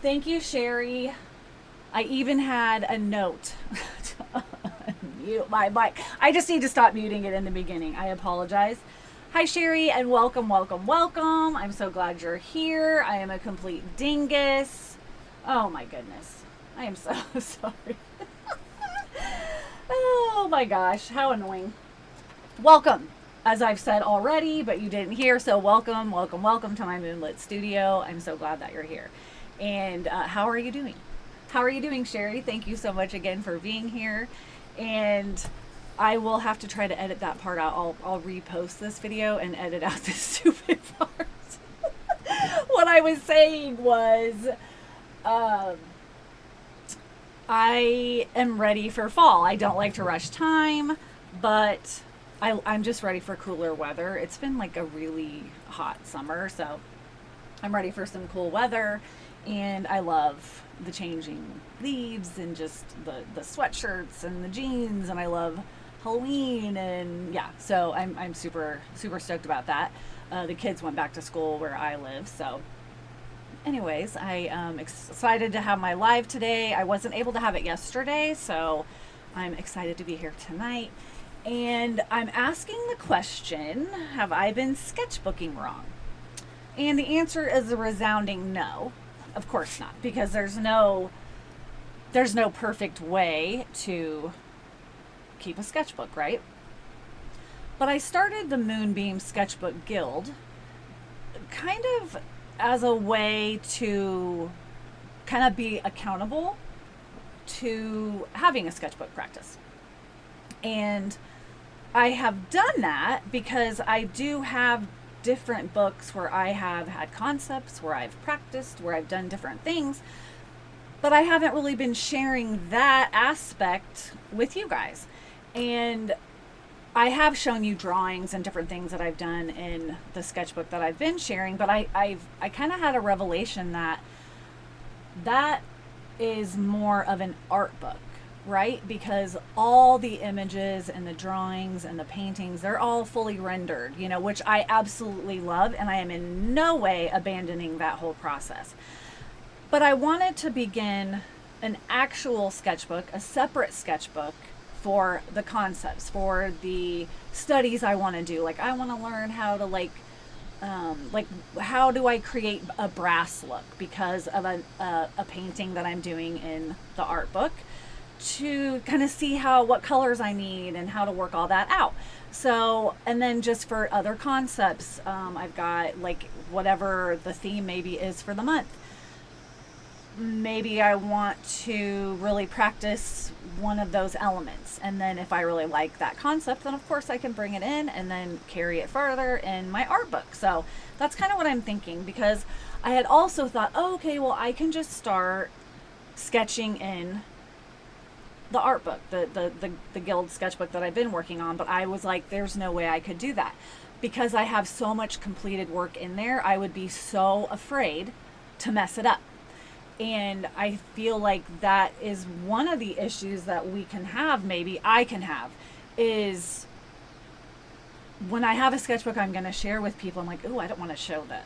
Thank you, Sherry. I even had a note to mute my mic. I just need to stop muting it in the beginning. I apologize. Hi, Sherry, and welcome, welcome, welcome. I'm so glad you're here. I am a complete dingus. Oh, my goodness. I am so sorry. Oh, my gosh. How annoying. Welcome, as I've said already, but you didn't hear, so welcome, welcome, welcome to my Moonlit studio. I'm so glad that you're here. And how are you doing? How are you doing, Sherry? Thank you so much again for being here. And I will have to try to edit that part out. I'll repost this video and edit out this stupid part. What I was saying was, I am ready for fall. I don't like to rush time, but I'm just ready for cooler weather. It's been like a really hot summer, so I'm ready for some cool weather. And I love the changing leaves and just the sweatshirts and the jeans, and I love Halloween, and yeah, so I'm super stoked about that. The kids went back to school where I live, so anyways, I am excited to have my live today. I wasn't able to have it yesterday, so I'm excited to be here tonight. And I'm asking the question, have I been sketchbooking wrong? And the answer is a resounding no. Of course not, because there's no perfect way to keep a sketchbook, right? But I started the Moonbeam Sketchbook Guild kind of as a way to kind of be accountable to having a sketchbook practice. And I have done that because I do have different books where I have had concepts, where I've practiced, where I've done different things, but I haven't really been sharing that aspect with you guys. And I have shown you drawings and different things that I've done in the sketchbook that I've been sharing, but I kind of had a revelation that is more of an art book, right? Because all the images and the drawings and the paintings, they're all fully rendered, which I absolutely love, and I am in no way abandoning that whole process. But I wanted to begin an actual sketchbook, a separate sketchbook for the concepts, for the studies I want to do. Like, I want to learn how to how do I create a brass look because of a painting that I'm doing in the art book, to kind of see what colors I need and how to work all that out. So, and then just for other concepts, I've got like whatever the theme maybe is for the month. Maybe I want to really practice one of those elements. And then if I really like that concept, then of course I can bring it in and then carry it further in my art book. So that's kind of what I'm thinking, because I had also thought, oh, okay, well, I can just start sketching in the art book, the guild sketchbook that I've been working on. But I was like, there's no way I could do that because I have so much completed work in there. I would be so afraid to mess it up. And I feel like that is one of the issues that we can have, maybe I can have, is when I have a sketchbook I'm going to share with people, I'm like, oh, I don't want to show the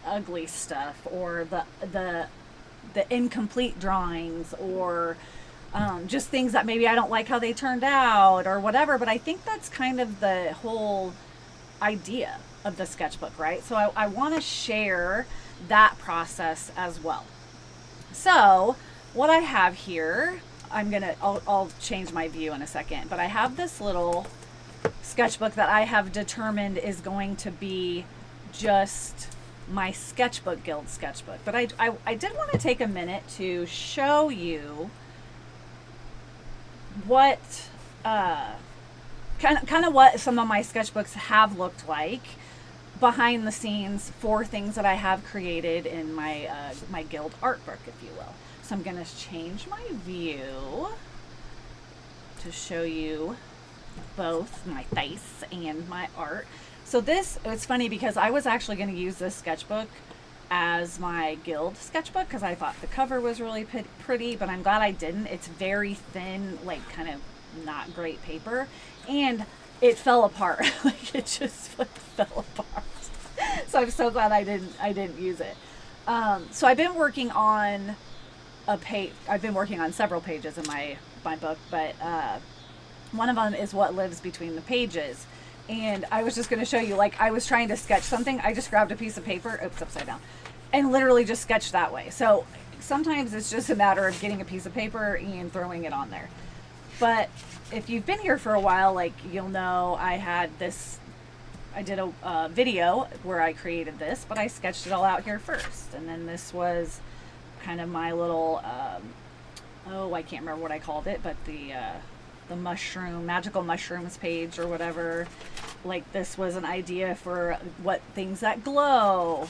ugly stuff, or the incomplete drawings, or just things that maybe I don't like how they turned out or whatever. But I think that's kind of the whole idea of the sketchbook, right? So I want to share that process as well. So what I have here, I'll change my view in a second, but I have this little sketchbook that I have determined is going to be just my Sketchbook Guild sketchbook. But I did want to take a minute to show you what kind of what some of my sketchbooks have looked like behind the scenes for things that I have created in my my guild art book, if you will. So I'm going to change my view to show you both my face and my art. So it's funny because I was actually going to use this sketchbook as my guild sketchbook because I thought the cover was really pretty, but I'm glad I didn't. It's very thin, like kind of not great paper, and it fell apart. Like it just fell apart. So I'm so glad I didn't use it. So I've been working on a page. I've been working on several pages in my book, but one of them is what lives between the pages. And I was just going to show you, like, I was trying to sketch something. I just grabbed a piece of paper, oops, upside down, and literally just sketched that way. So sometimes it's just a matter of getting a piece of paper and throwing it on there. But if you've been here for a while, like, you'll know I did a video where I created this, but I sketched it all out here first. And then this was kind of my little, I can't remember what I called it, but the magical mushrooms page or whatever. Like, this was an idea for what things that glow.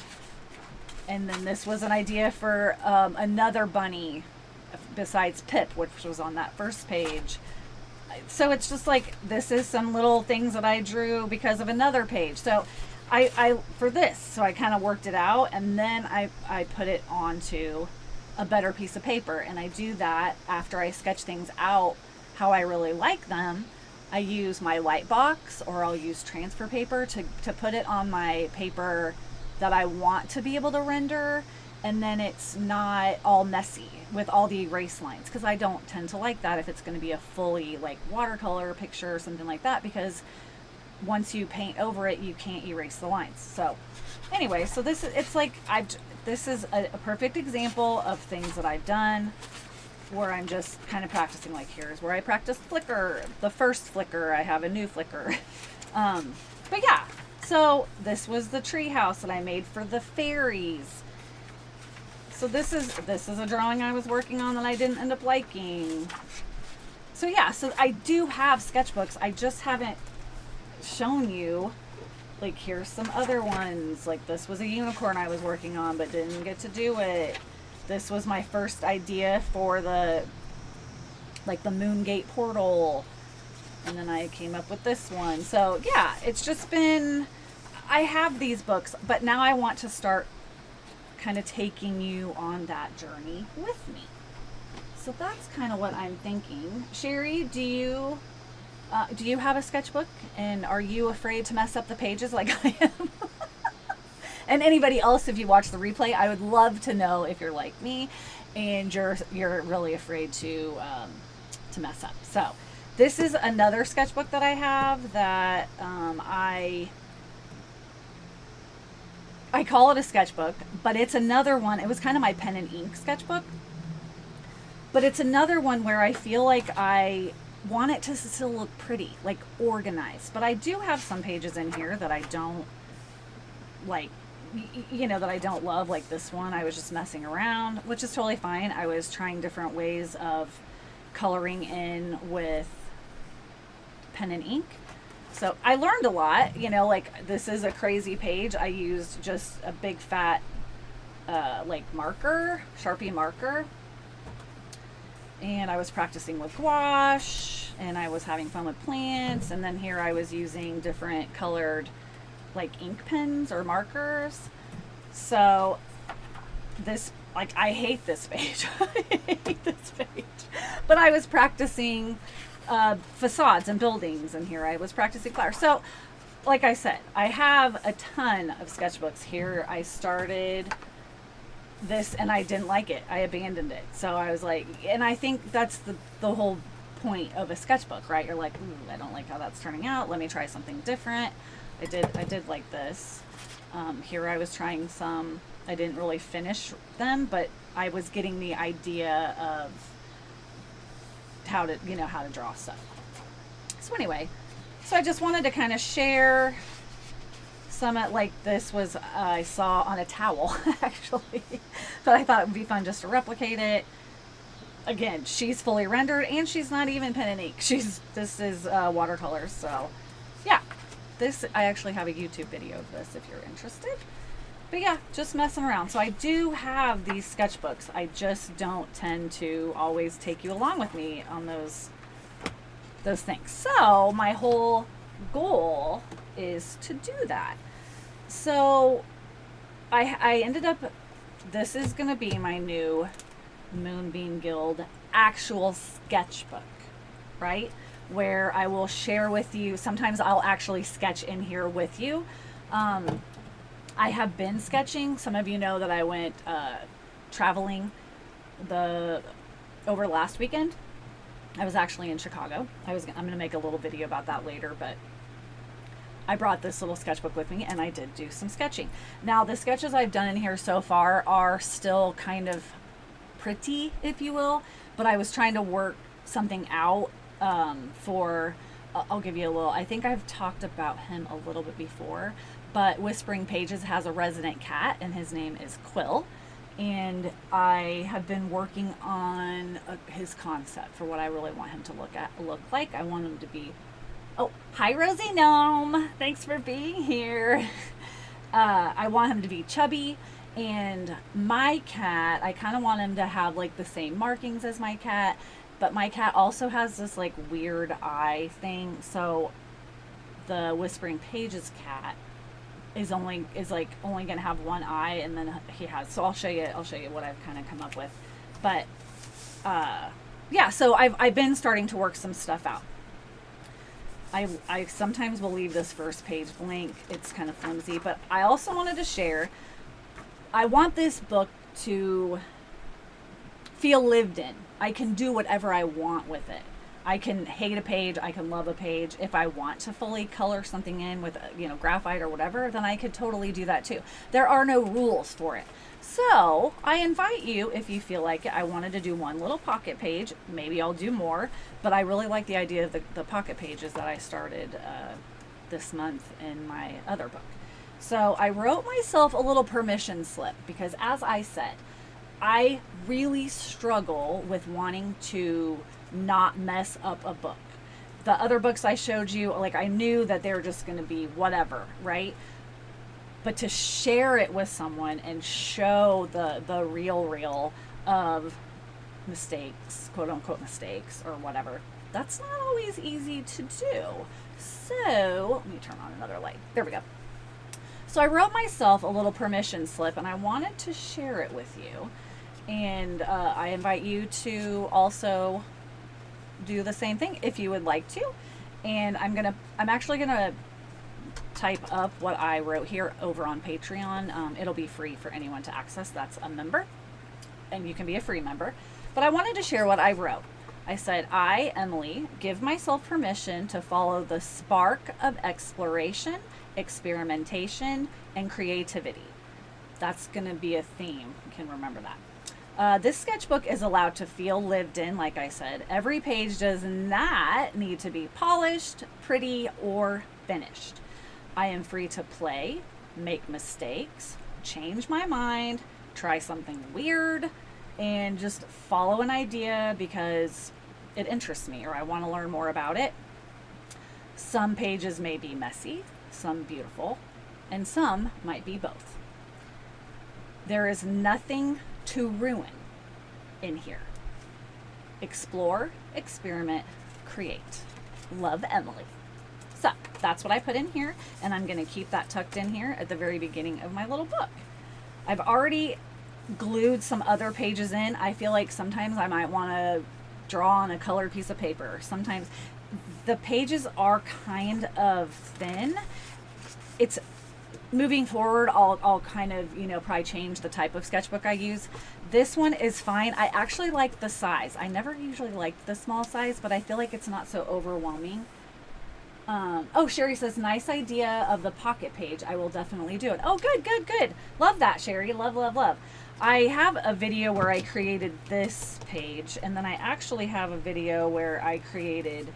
And then this was an idea for another bunny besides Pip, which was on that first page. So it's just like, this is some little things that I drew because of another page. So I for this, so I kind of worked it out, and then I put it onto a better piece of paper. And I do that after I sketch things out how I really like them. I use my light box, or I'll use transfer paper to put it on my paper that I want to be able to render, and then it's not all messy with all the erase lines, because I don't tend to like that if it's going to be a fully like watercolor picture or something like that, because once you paint over it you can't erase the lines. So anyway, so this is a perfect example of things that I've done where I'm just kind of practicing. Like, here's where I practiced flicker, the first flicker. I have a new flicker. But yeah, so this was the tree house that I made for the fairies. So this is a drawing I was working on that I didn't end up liking. So yeah, so I do have sketchbooks. I just haven't shown you. Like, here's some other ones. Like, this was a unicorn I was working on but didn't get to do it. This was my first idea for the Moongate portal. And then I came up with this one. So yeah, it's just been, I have these books, but now I want to start kind of taking you on that journey with me. So that's kind of what I'm thinking. Sherry, do you have a sketchbook, and are you afraid to mess up the pages like I am? And anybody else, if you watch the replay, I would love to know if you're like me and you're really afraid to mess up. So this is another sketchbook that I have that I call it a sketchbook, but it's another one. It was kind of my pen and ink sketchbook, but it's another one where I feel like I want it to still look pretty, like organized. But I do have some pages in here that I don't like, that I don't love, like this one. I was just messing around, which is totally fine. I was trying different ways of coloring in with pen and ink. So I learned a lot, like, this is a crazy page. I used just a big fat marker, Sharpie marker, and I was practicing with gouache, and I was having fun with plants. And then here I was using different colored like ink pens or markers. So this, like, I hate this page. I hate this page. But I was practicing facades and buildings, and here I was practicing flowers. So like I said, I have a ton of sketchbooks. Here I started this and I didn't like it. I abandoned it. So I was like, and I think that's the whole point of a sketchbook, right? You're like, ooh, I don't like how that's turning out. Let me try something different. I did like this. Here I was trying some, I didn't really finish them, but I was getting the idea of how to draw stuff. So anyway, so I just wanted to kind of share some, like this was, I saw on a towel actually, but I thought it would be fun just to replicate it. Again, she's fully rendered and she's not even pen and ink. This is watercolors. So yeah, I actually have a YouTube video of this if you're interested. But yeah, just messing around. So I do have these sketchbooks. I just don't tend to always take you along with me on those things. So my whole goal is to do that. So I ended up, this is going to be my new Moonbeam Guild actual sketchbook, right? Where I will share with you. Sometimes I'll actually sketch in here with you. I have been sketching. Some of you know that I went traveling over last weekend. I was actually in Chicago. I'm going to make a little video about that later, but I brought this little sketchbook with me and I did do some sketching. Now, the sketches I've done in here so far are still kind of pretty, if you will, but I was trying to work something out for, I'll give you a little, I think I've talked about him a little bit before, but Whispering Pages has a resident cat and his name is Quill. And I have been working on his concept for what I really want him to look like. I want him to be, oh, hi Rosie Gnome, thanks for being here. I want him to be chubby, and my cat, I kind of want him to have like the same markings as my cat, but my cat also has this like weird eye thing. So the Whispering Pages cat is only gonna have one eye, and then he has, so I'll show you what I've kind of come up with. But yeah, so I've been starting to work some stuff out. I sometimes will leave this first page blank. It's kind of flimsy, but I also wanted to share, I want this book to feel lived in. I can do whatever I want with it. I can hate a page, I can love a page. If I want to fully color something in with, graphite or whatever, then I could totally do that too. There are no rules for it. So I invite you, if you feel like it. I wanted to do one little pocket page. Maybe I'll do more, but I really like the idea of the pocket pages that I started this month in my other book. So I wrote myself a little permission slip because, as I said, I really struggle with wanting to not mess up a book. The other books I showed you, like, I knew that they were just going to be whatever, right? But to share it with someone and show the real of mistakes, quote unquote mistakes or whatever, that's not always easy to do. So let me turn on another light. There we go. So I wrote myself a little permission slip and I wanted to share it with you. And I invite you to also do the same thing if you would like to. And I'm actually gonna type up what I wrote here over on Patreon. It'll be free for anyone to access that's a member, and you can be a free member. But I wanted to share what I wrote. I said, I, Emily, give myself permission to follow the spark of exploration, experimentation, and creativity. That's gonna be a theme. You can remember that. This sketchbook is allowed to feel lived in, like I said. Every page does not need to be polished, pretty, or finished. I am free to play, make mistakes, change my mind, try something weird, and just follow an idea because it interests me or I want to learn more about it. Some pages may be messy, some beautiful, and some might be both. There is nothing to ruin in here. Explore, experiment, create. Love, Emily. So that's what I put in here, and I'm going to keep that tucked in here at the very beginning of my little book. I've already glued some other pages in. I feel like sometimes I might want to draw on a colored piece of paper. Sometimes the pages are kind of thin. It's moving forward, I'll kind of, probably change the type of sketchbook I use. This one is fine. I actually like the size. I never usually liked the small size, but I feel like it's not so overwhelming. Oh, Sherry says, nice idea of the pocket page. I will definitely do it. Oh, good. Love that, Sherry. Love. I have a video where I created this page, and then I actually have a video where I created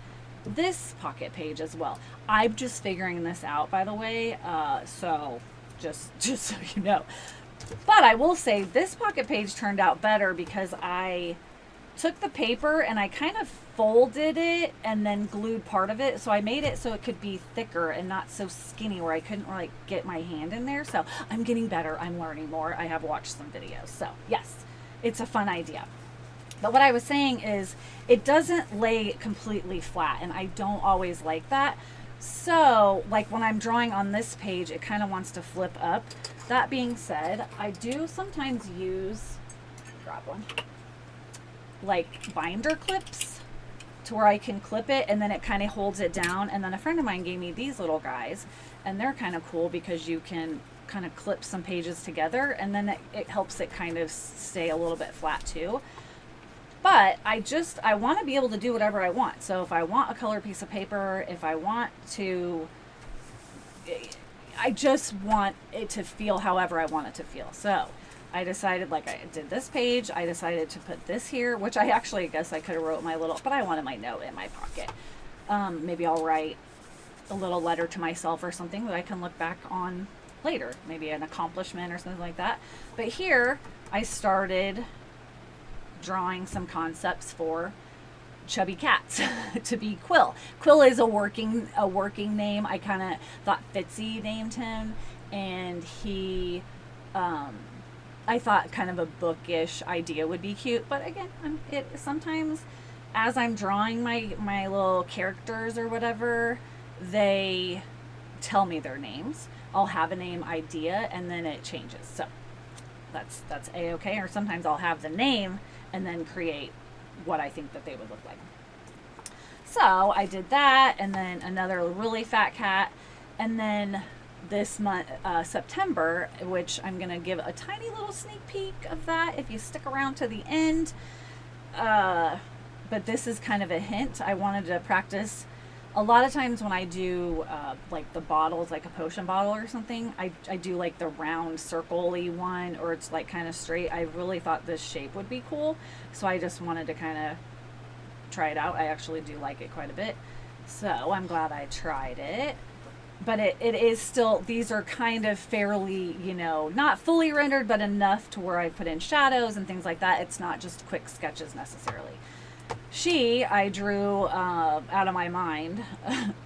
this pocket page as well. I'm just figuring this out, by the way, so just so you know. But I will say this pocket page turned out better because I took the paper and I kind of folded it and then glued part of it, so I made it so it could be thicker and not so skinny where I couldn't like get my hand in there. So I'm getting better, I'm learning more. I have watched some videos, so yes, it's a fun idea. But what I was saying is it doesn't lay completely flat, and I don't always like that. So like when I'm drawing on this page, it kind of wants to flip up. That being said, I do sometimes use, grab one, like binder clips to where I can clip it and then it kind of holds it down. And then a friend of mine gave me these little guys, and they're kind of cool because you can kind of clip some pages together, and then it helps it kind of stay a little bit flat too. But I want to be able to do whatever I want. So if I want a colored piece of paper, if I want to, I just want it to feel however I want it to feel. So I decided, like I did this page, I decided to put this here, which I actually guess I could have wrote my little, but I wanted my note in my pocket. Maybe I'll write a little letter to myself or something that I can look back on later, maybe an accomplishment or something like that. But here I started drawing some concepts for chubby cats to be Quill. Quill is a working name. I kind of thought Fitzy named him, and he I thought kind of a bookish idea would be cute. But again, sometimes as I'm drawing my little characters or whatever, they tell me their names. I'll have a name idea and then it changes. So that's a-okay. Or sometimes I'll have the name and then create what I think that they would look like. So I did that, and then another really fat cat, and then this month, September, which I'm going to give a tiny little sneak peek of that if you stick around to the end. But this is kind of a hint. I wanted to practice. A lot of times when I do like the bottles, like a potion bottle or something, I do like the round circle-y one, or it's like kind of straight. I really thought this shape would be cool, so I just wanted to kind of try it out. I actually do like it quite a bit, so I'm glad I tried it. But it is still, these are kind of fairly, not fully rendered, but enough to where I put in shadows and things like that. It's not just quick sketches necessarily. I drew out of my mind,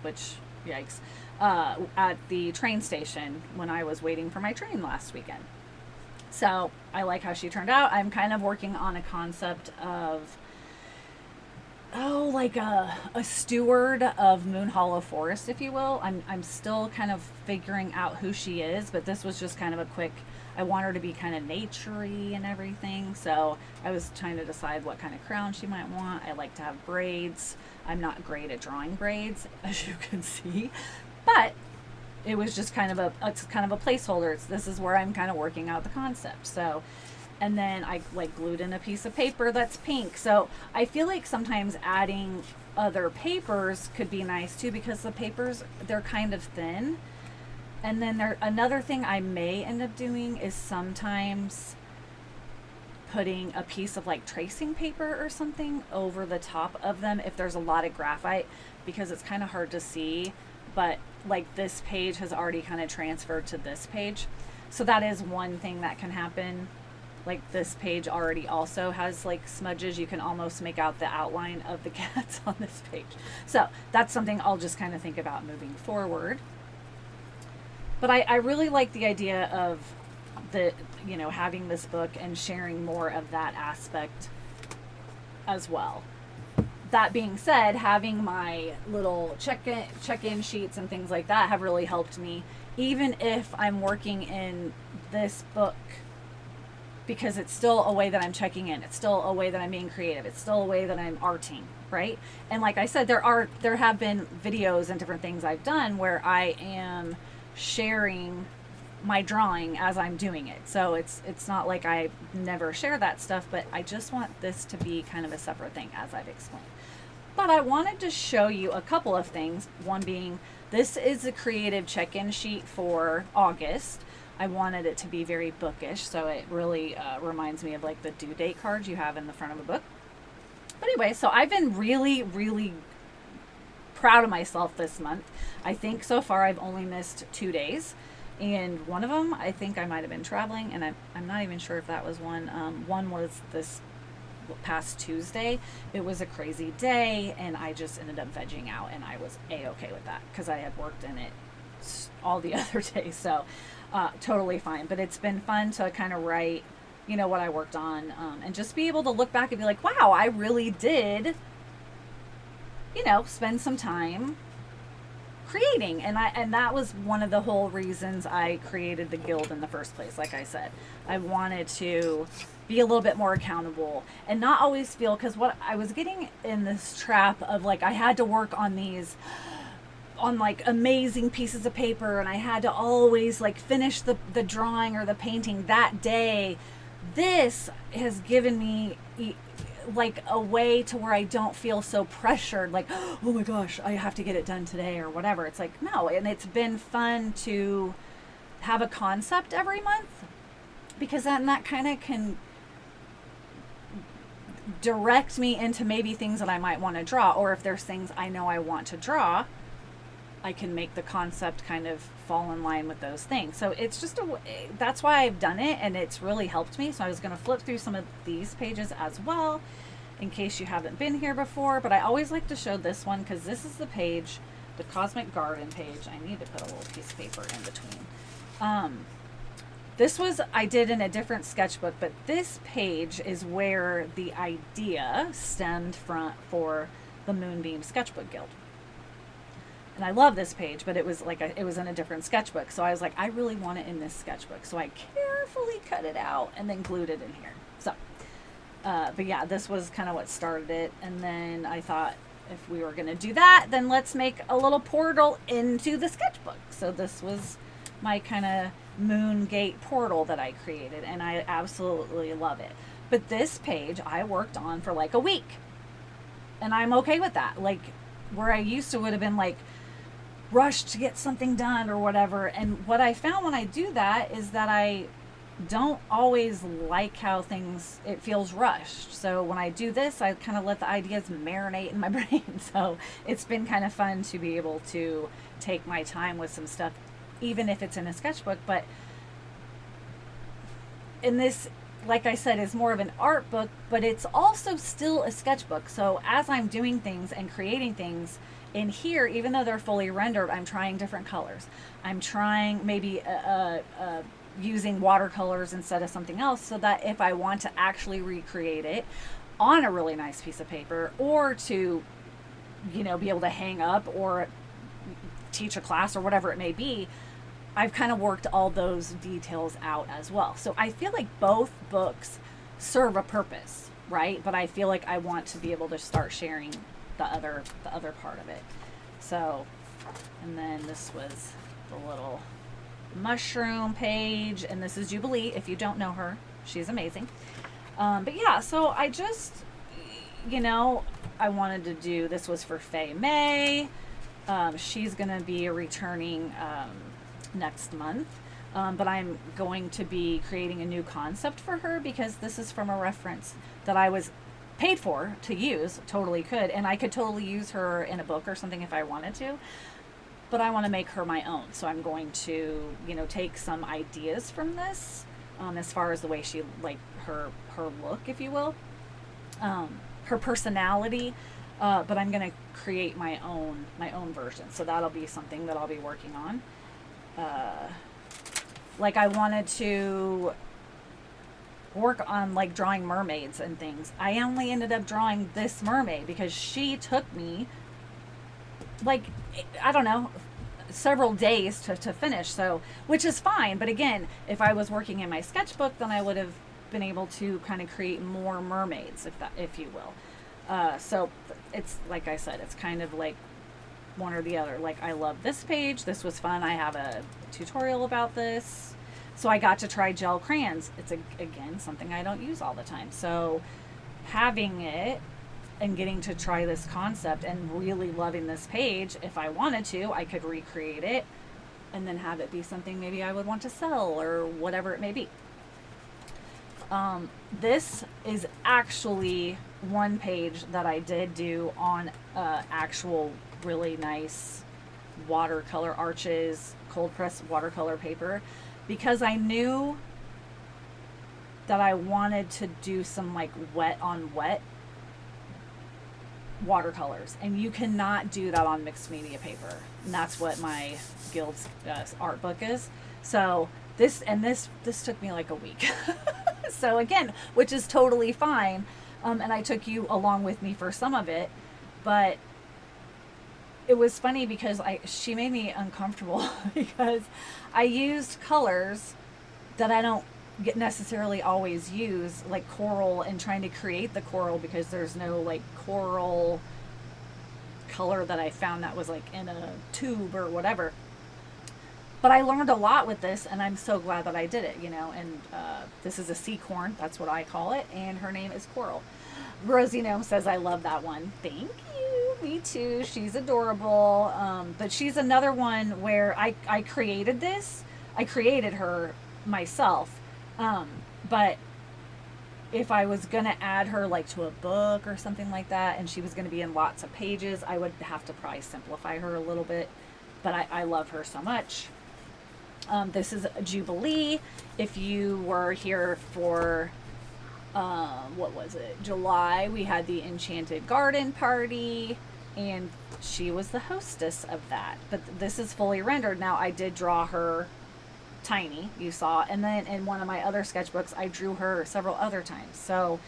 which, yikes, at the train station when I was waiting for my train last weekend. So I like how she turned out. I'm kind of working on a concept of, like a steward of Moon Hollow Forest, if you will. I'm still kind of figuring out who she is, but this was just kind of a quick, I want her to be kind of naturey and everything. So I was trying to decide what kind of crown she might want. I like to have braids. I'm not great at drawing braids, as you can see, but it was just kind of a placeholder. This is where I'm kind of working out the concept. So, and then I like glued in a piece of paper that's pink. So I feel like sometimes adding other papers could be nice too, because the papers, they're kind of thin. And then another thing I may end up doing is sometimes putting a piece of like tracing paper or something over the top of them if there's a lot of graphite, because it's kind of hard to see, but like this page has already kind of transferred to this page. So that is one thing that can happen. Like this page already also has like smudges. You can almost make out the outline of the cats on this page. So that's something I'll just kind of think about moving forward. But I really like the idea of having this book and sharing more of that aspect as well. That being said, having my little check-in sheets and things like that have really helped me, even if I'm working in this book, because it's still a way that I'm checking in. It's still a way that I'm being creative. It's still a way that I'm arting, right? And like I said, there have been videos and different things I've done where I am sharing my drawing as I'm doing it. So it's not like I never share that stuff, but I just want this to be kind of a separate thing, as I've explained. But I wanted to show you a couple of things. One being, this is a creative check-in sheet for August. I wanted it to be very bookish, so it really reminds me of like the due date cards you have in the front of a book. But anyway, so I've been really, really proud of myself this month. I think so far I've only missed 2 days, and one of them I think I might have been traveling, and I'm not even sure if that was one. One was this past Tuesday. It was a crazy day, and I just ended up vegging out, and I was a-okay with that because I had worked in it all the other days. So totally fine. But it's been fun to kind of write, what I worked on, and just be able to look back and be like, wow, I really did, spend some time creating. And that was one of the whole reasons I created the guild in the first place. Like I said, I wanted to be a little bit more accountable and not always feel, because what I was getting in this trap of like, I had to work on these on like amazing pieces of paper, and I had to always like finish the drawing or the painting that day. This has given me like a way to where I don't feel so pressured, like, oh my gosh, I have to get it done today or whatever. It's like, no. And it's been fun to have a concept every month, because then that kind of can direct me into maybe things that I might want to draw, or if there's things I know I want to draw, I can make the concept kind of fall in line with those things. So it's just that's why I've done it, and it's really helped me. So I was going to flip through some of these pages as well, in case you haven't been here before. But I always like to show this one, because this is the page, the Cosmic Garden page. I need to put a little piece of paper in between. This was, I did in a different sketchbook, but this page is where the idea stemmed from for the Moonbeam Sketchbook Guild. And I love this page, but it was like it was in a different sketchbook. So I was like, I really want it in this sketchbook. So I carefully cut it out and then glued it in here. So, but yeah, this was kind of what started it. And then I thought, if we were going to do that, then let's make a little portal into the sketchbook. So this was my kind of moon gate portal that I created, and I absolutely love it. But this page I worked on for like a week, and I'm okay with that. Like, where I used to would have been like rushed to get something done or whatever. And what I found when I do that is that I don't always like how it feels rushed. So when I do this, I kind of let the ideas marinate in my brain. So it's been kind of fun to be able to take my time with some stuff, even if it's in a sketchbook. But in this, like I said, is more of an art book, but it's also still a sketchbook. So as I'm doing things and creating things in here, even though they're fully rendered, I'm trying different colors. I'm trying maybe using watercolors instead of something else, so that if I want to actually recreate it on a really nice piece of paper, or to, be able to hang up or teach a class or whatever it may be, I've kind of worked all those details out as well. So I feel like both books serve a purpose, right? But I feel like I want to be able to start sharing the other part of it. So, and then this was the little mushroom page, and this is Jubilee. If you don't know her, she's amazing. But yeah, so I just, I wanted to do, this was for Faye May. She's going to be returning next month, but I'm going to be creating a new concept for her, because this is from a reference that I was paid for to use. Totally could, and I could totally use her in a book or something if I wanted to, but I want to make her my own. So I'm going to take some ideas from this, as far as the way she, like, her look, if you will, her personality, but I'm going to create my own version. So that'll be something that I'll be working on. Like, I wanted to work on like drawing mermaids and things. I only ended up drawing this mermaid because she took me like, I don't know, several days to finish. So, which is fine. But again, if I was working in my sketchbook, then I would have been able to kind of create more mermaids, if you will. So it's, like I said, it's kind of like one or the other. Like, I love this page. This was fun. I have a tutorial about this. So I got to try gel crayons. It's, again, something I don't use all the time. So having it and getting to try this concept and really loving this page, if I wanted to, I could recreate it and then have it be something maybe I would want to sell or whatever it may be. This is actually one page that I did do on actual really nice watercolor arches, cold press watercolor paper, because I knew that I wanted to do some like wet on wet watercolors, and you cannot do that on mixed media paper, and that's what my guild's art book is. So this took me like a week. So again, which is totally fine, and I took you along with me for some of it, but it was funny because she made me uncomfortable because I used colors that I don't necessarily always use, like coral, and trying to create the coral because there's no like coral color that I found that was like in a tube or whatever. But I learned a lot with this, and I'm so glad that I did it, you know. And this is a sea corn, that's what I call it, and her name is Coral. Rosie Gnome says, I love that one. Thank you. Me too. She's adorable. But she's another one where I created this. I created her myself. But if I was going to add her like to a book or something like that, and she was going to be in lots of pages, I would have to probably simplify her a little bit. But I love her so much. This is Jubilee. If you were here for, what was it, July, we had the Enchanted Garden party, and she was the hostess of that. But this is fully rendered. Now, I did draw her tiny, you saw, and then in one of my other sketchbooks, I drew her several other times. So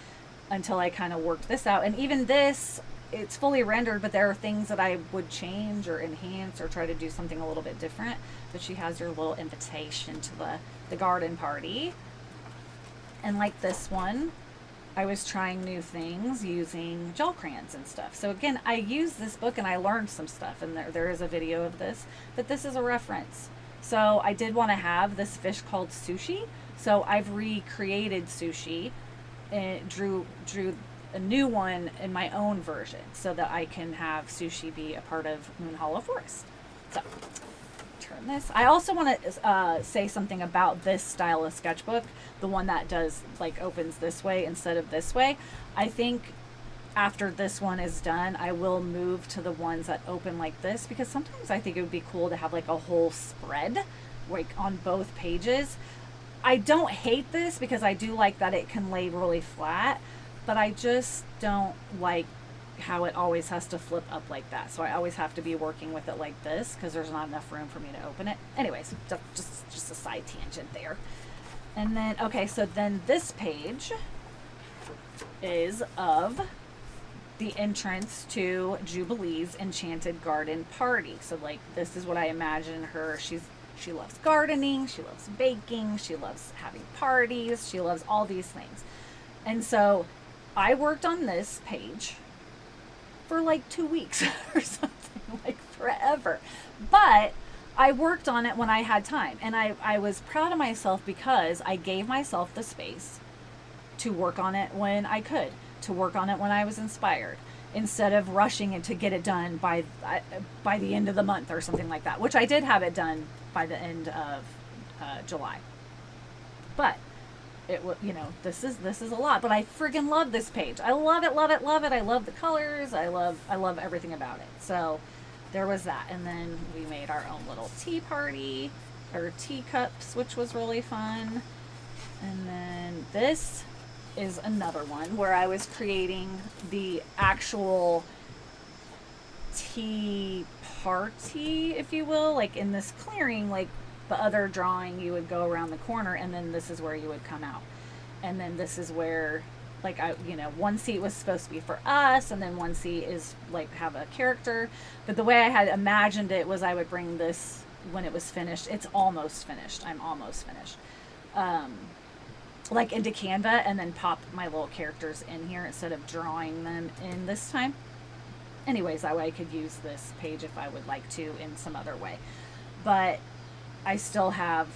until I kind of worked this out. And even this, it's fully rendered, but there are things that I would change or enhance or try to do something a little bit different. But she has your little invitation to the garden party. And like this one, I was trying new things using gel crayons and stuff. So again, I used this book and I learned some stuff, and there is a video of this, but this is a reference. So I did want to have this fish called Sushi. So I've recreated Sushi and drew a new one in my own version so that I can have Sushi be a part of Moon Hollow Forest. So turn this. I also want to say something about this style of sketchbook, the one that does like opens this way instead of this way. I think after this one is done, I will move to the ones that open like this, because sometimes I think it would be cool to have like a whole spread like on both pages. I don't hate this because I do like that it can lay really flat, but I just don't like how it always has to flip up like that. So I always have to be working with it like this because there's not enough room for me to open it. Anyways, just a side tangent there. And then, okay, so then this page is of the entrance to Jubilee's Enchanted Garden party. So like this is what I imagine her. She loves gardening, she loves baking, she loves having parties, she loves all these things. And so I worked on this page for like 2 weeks or something, like forever. But I worked on it when I had time, and I was proud of myself because I gave myself the space to work on it when I could, to work on it when I was inspired, instead of rushing it to get it done by the end of the month or something like that, which I did have it done by the end of July. But it was, you know, this is a lot, but I friggin' love this page. I love it, love it, love it. I love the colors. I love everything about it. So there was that. And then we made our own little tea party, or teacups, which was really fun. And then this is another one where I was creating the actual tea party, if you will, like in this clearing. Like the other drawing, you would go around the corner, and then this is where you would come out. And then this is where, like, one seat was supposed to be for us, and then one seat is like have a character. But the way I had imagined it was I would bring this when it was finished. It's almost finished. I'm almost finished. Like into Canva, and then pop my little characters in here instead of drawing them in this time. Anyways, that way I could use this page if I would like to in some other way. But I still have,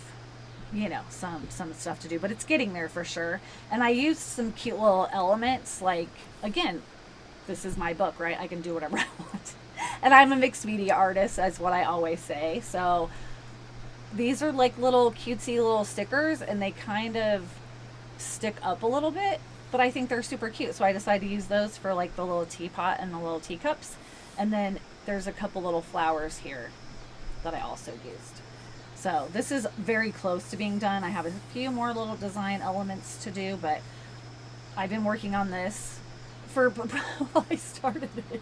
some stuff to do, but it's getting there for sure. And I used some cute little elements, like, again, this is my book, right? I can do whatever I want. And I'm a mixed media artist, as what I always say. So these are like little cutesy little stickers, and they kind of stick up a little bit, but I think they're super cute. So I decided to use those for like the little teapot and the little teacups. And then there's a couple little flowers here that I also used. So this is very close to being done. I have a few more little design elements to do, but I've been working on this for, well, I started it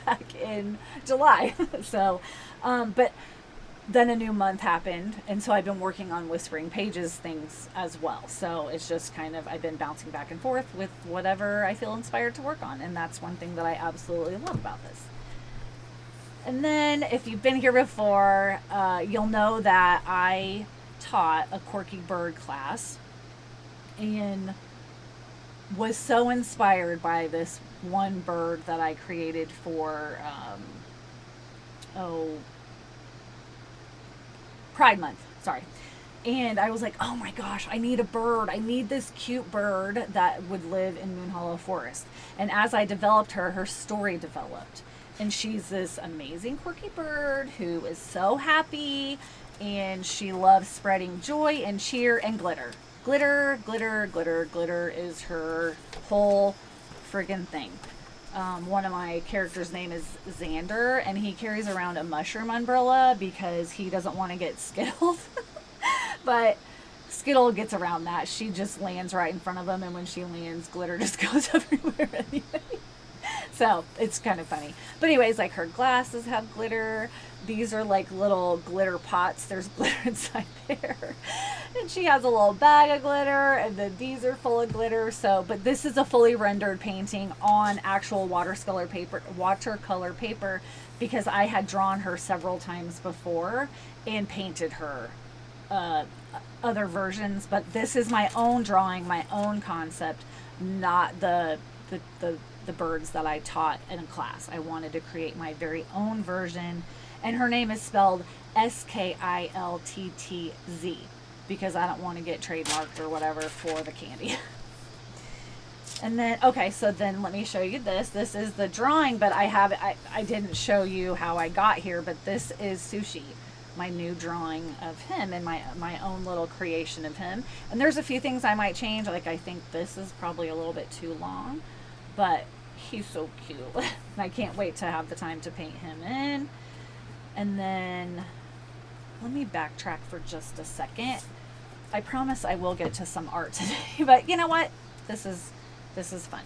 back in July. So, but then a new month happened, and so I've been working on Whispering Pages things as well. So it's just kind of, I've been bouncing back and forth with whatever I feel inspired to work on, and that's one thing that I absolutely love about this. And then if you've been here before, you'll know that I taught a Quirky Bird class and was so inspired by this one bird that I created for, Pride Month. Sorry. And I was like, oh my gosh, I need a bird. I need this cute bird that would live in Moon Hollow Forest. And as I developed her, her story developed. And she's this amazing, quirky bird who is so happy, and she loves spreading joy and cheer and glitter. Glitter, glitter, glitter, glitter is her whole friggin' thing. One of my characters' name is Xander, and he carries around a mushroom umbrella because he doesn't want to get skittled. But Skittle gets around that. She just lands right in front of him, and when she lands, glitter just goes everywhere anyway. So it's kind of funny. But anyways, like her glasses have glitter. These are like little glitter pots. There's glitter inside there. And she has a little bag of glitter, and then these are full of glitter. So, but this is a fully rendered painting on actual watercolor paper, because I had drawn her several times before and painted her other versions. But this is my own drawing, my own concept, not the birds that I taught in a class. I wanted to create my very own version, and her name is spelled Skilttz, because I don't want to get trademarked or whatever for the candy. And then, okay, so then let me show you this. This is the drawing, but I didn't show you how I got here, but this is Sushi, my new drawing of him, and my own little creation of him. And there's a few things I might change, like I think this is probably a little bit too long, but he's so cute. I can't wait to have the time to paint him in. And then let me backtrack for just a second. I promise I will get to some art today, but you know what? This is fun.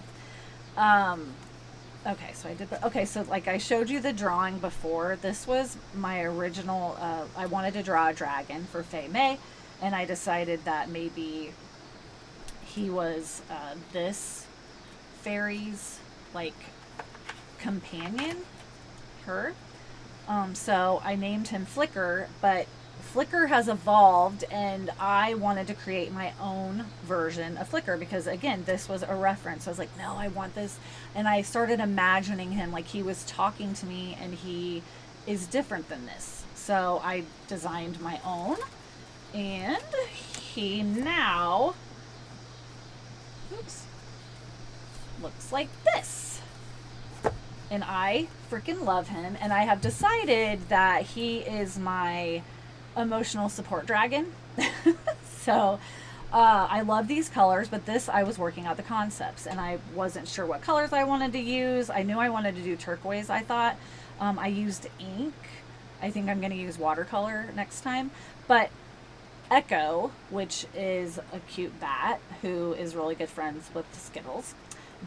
Okay, so so like I showed you the drawing before. This was my original, I wanted to draw a dragon for Faye May, and I decided that maybe he was this fairy's like companion, her. So I named him Flicker, but Flicker has evolved, and I wanted to create my own version of Flicker because, again, this was a reference. I was like, no, I want this. And I started imagining him like he was talking to me, and he is different than this. So I designed my own, and he now, looks like this. And I freaking love him, and I have decided that he is my emotional support dragon. So I love these colors, but this, I was working out the concepts, and I wasn't sure what colors I wanted to use. I knew I wanted to do turquoise, I thought. I used ink. I think I'm going to use watercolor next time. But Echo, which is a cute bat who is really good friends with the Skittles,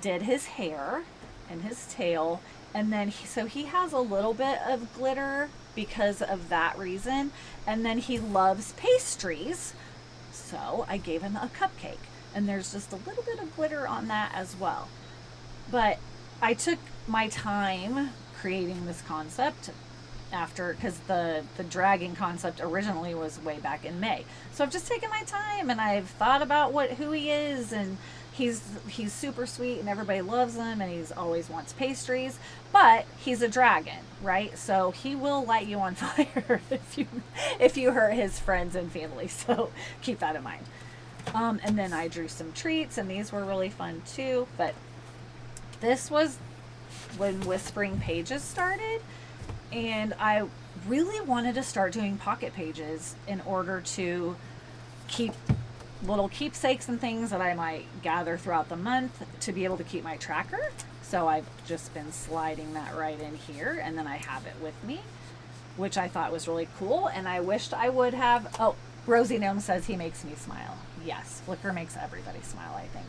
did his hair and his tail, and then he has a little bit of glitter because of that reason, and then he loves pastries, so I gave him a cupcake, and there's just a little bit of glitter on that as well. But I took my time creating this concept because the dragon concept originally was way back in May, so I've just taken my time, and I've thought about who he is, and he's super sweet, and everybody loves him, and he's always wants pastries, but he's a dragon, right? So he will light you on fire if you hurt his friends and family, so keep that in mind. And then I drew some treats, and these were really fun too. But this was when Whispering Pages started, and I really wanted to start doing pocket pages in order to keep little keepsakes and things that I might gather throughout the month to be able to keep my tracker. So I've just been sliding that right in here, and then I have it with me, which I thought was really cool, and I wished I would have. Oh, Rosie Gnome says he makes me smile. Yes, Flicker makes everybody smile, I think.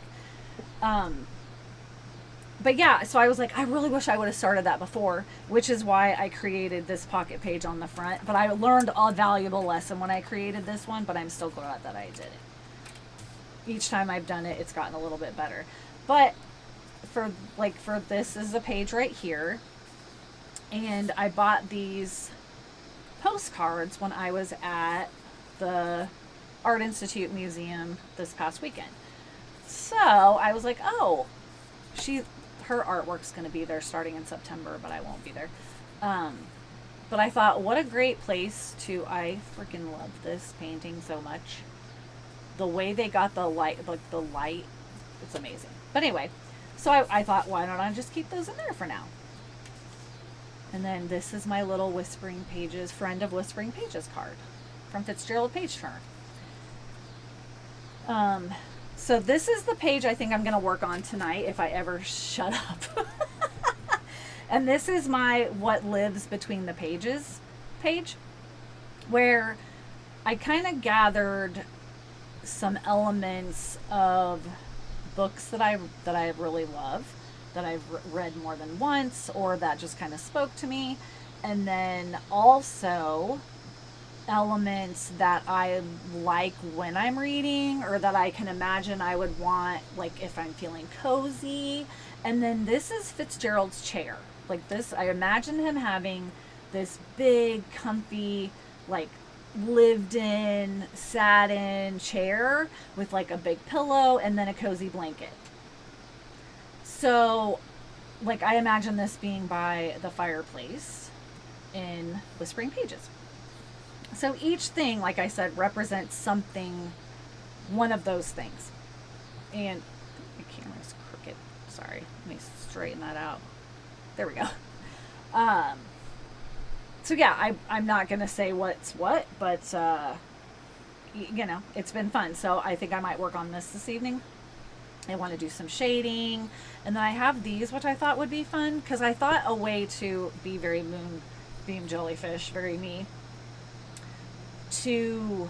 But yeah, so I was like, I really wish I would have started that before, which is why I created this pocket page on the front. But I learned a valuable lesson when I created this one, but I'm still glad that I did it. Each time I've done it, it's gotten a little bit better. But for this is a page right here, and I bought these postcards when I was at the Art Institute Museum this past weekend. So I was like, oh, her artwork's going to be there starting in September, but I won't be there. But I thought, what a great place to, I freaking love this painting so much. The way they got the light, like the light, it's amazing. But anyway, so I thought, why don't I just keep those in there for now? And then this is my little Whispering Pages, Friend of Whispering Pages card from Fitzgerald Page Turner. So this is the page I think I'm going to work on tonight if I ever shut up. And this is my What Lives Between the Pages page, where I kind of gathered some elements of books that I really love, that I've read more than once, or that just kind of spoke to me, and then also elements that I like when I'm reading, or that I can imagine I would want, like if I'm feeling cozy. And then this is Fitzgerald's chair. Like this, I imagine him having this big, comfy, like lived in satin chair with like a big pillow and then a cozy blanket. So like I imagine this being by the fireplace in Whispering Pages. So each thing, like I said, represents something, one of those things. And the camera's crooked. Sorry, let me straighten that out. There we go. So yeah, I'm not going to say what's what, but, you know, it's been fun. So I think I might work on this evening. I want to do some shading. And then I have these, which I thought would be fun, because I thought a way to be very Moonbeam Jellyfish, very me, to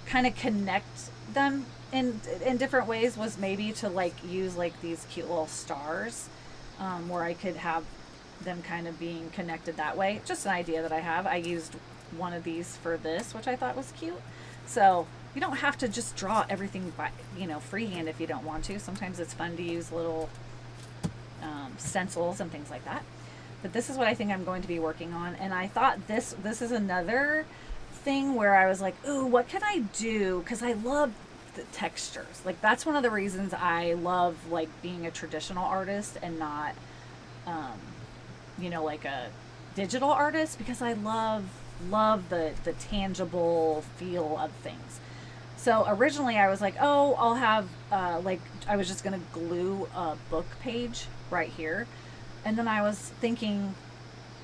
kind of connect them in different ways was maybe to like use like these cute little stars, where I could have them kind of being connected that way. Just an idea that I have. I used one of these for this, which I thought was cute. So you don't have to just draw everything by, you know, freehand if you don't want to. Sometimes it's fun to use little stencils and things like that. But this is what I think I'm going to be working on. And I thought this is another thing where I was like, ooh, what can I do? Because I love the textures. Like that's one of the reasons I love like being a traditional artist and not you know, like a digital artist, because I love the tangible feel of things. So originally I was like, oh, I'll have like I was just gonna glue a book page right here. And then I was thinking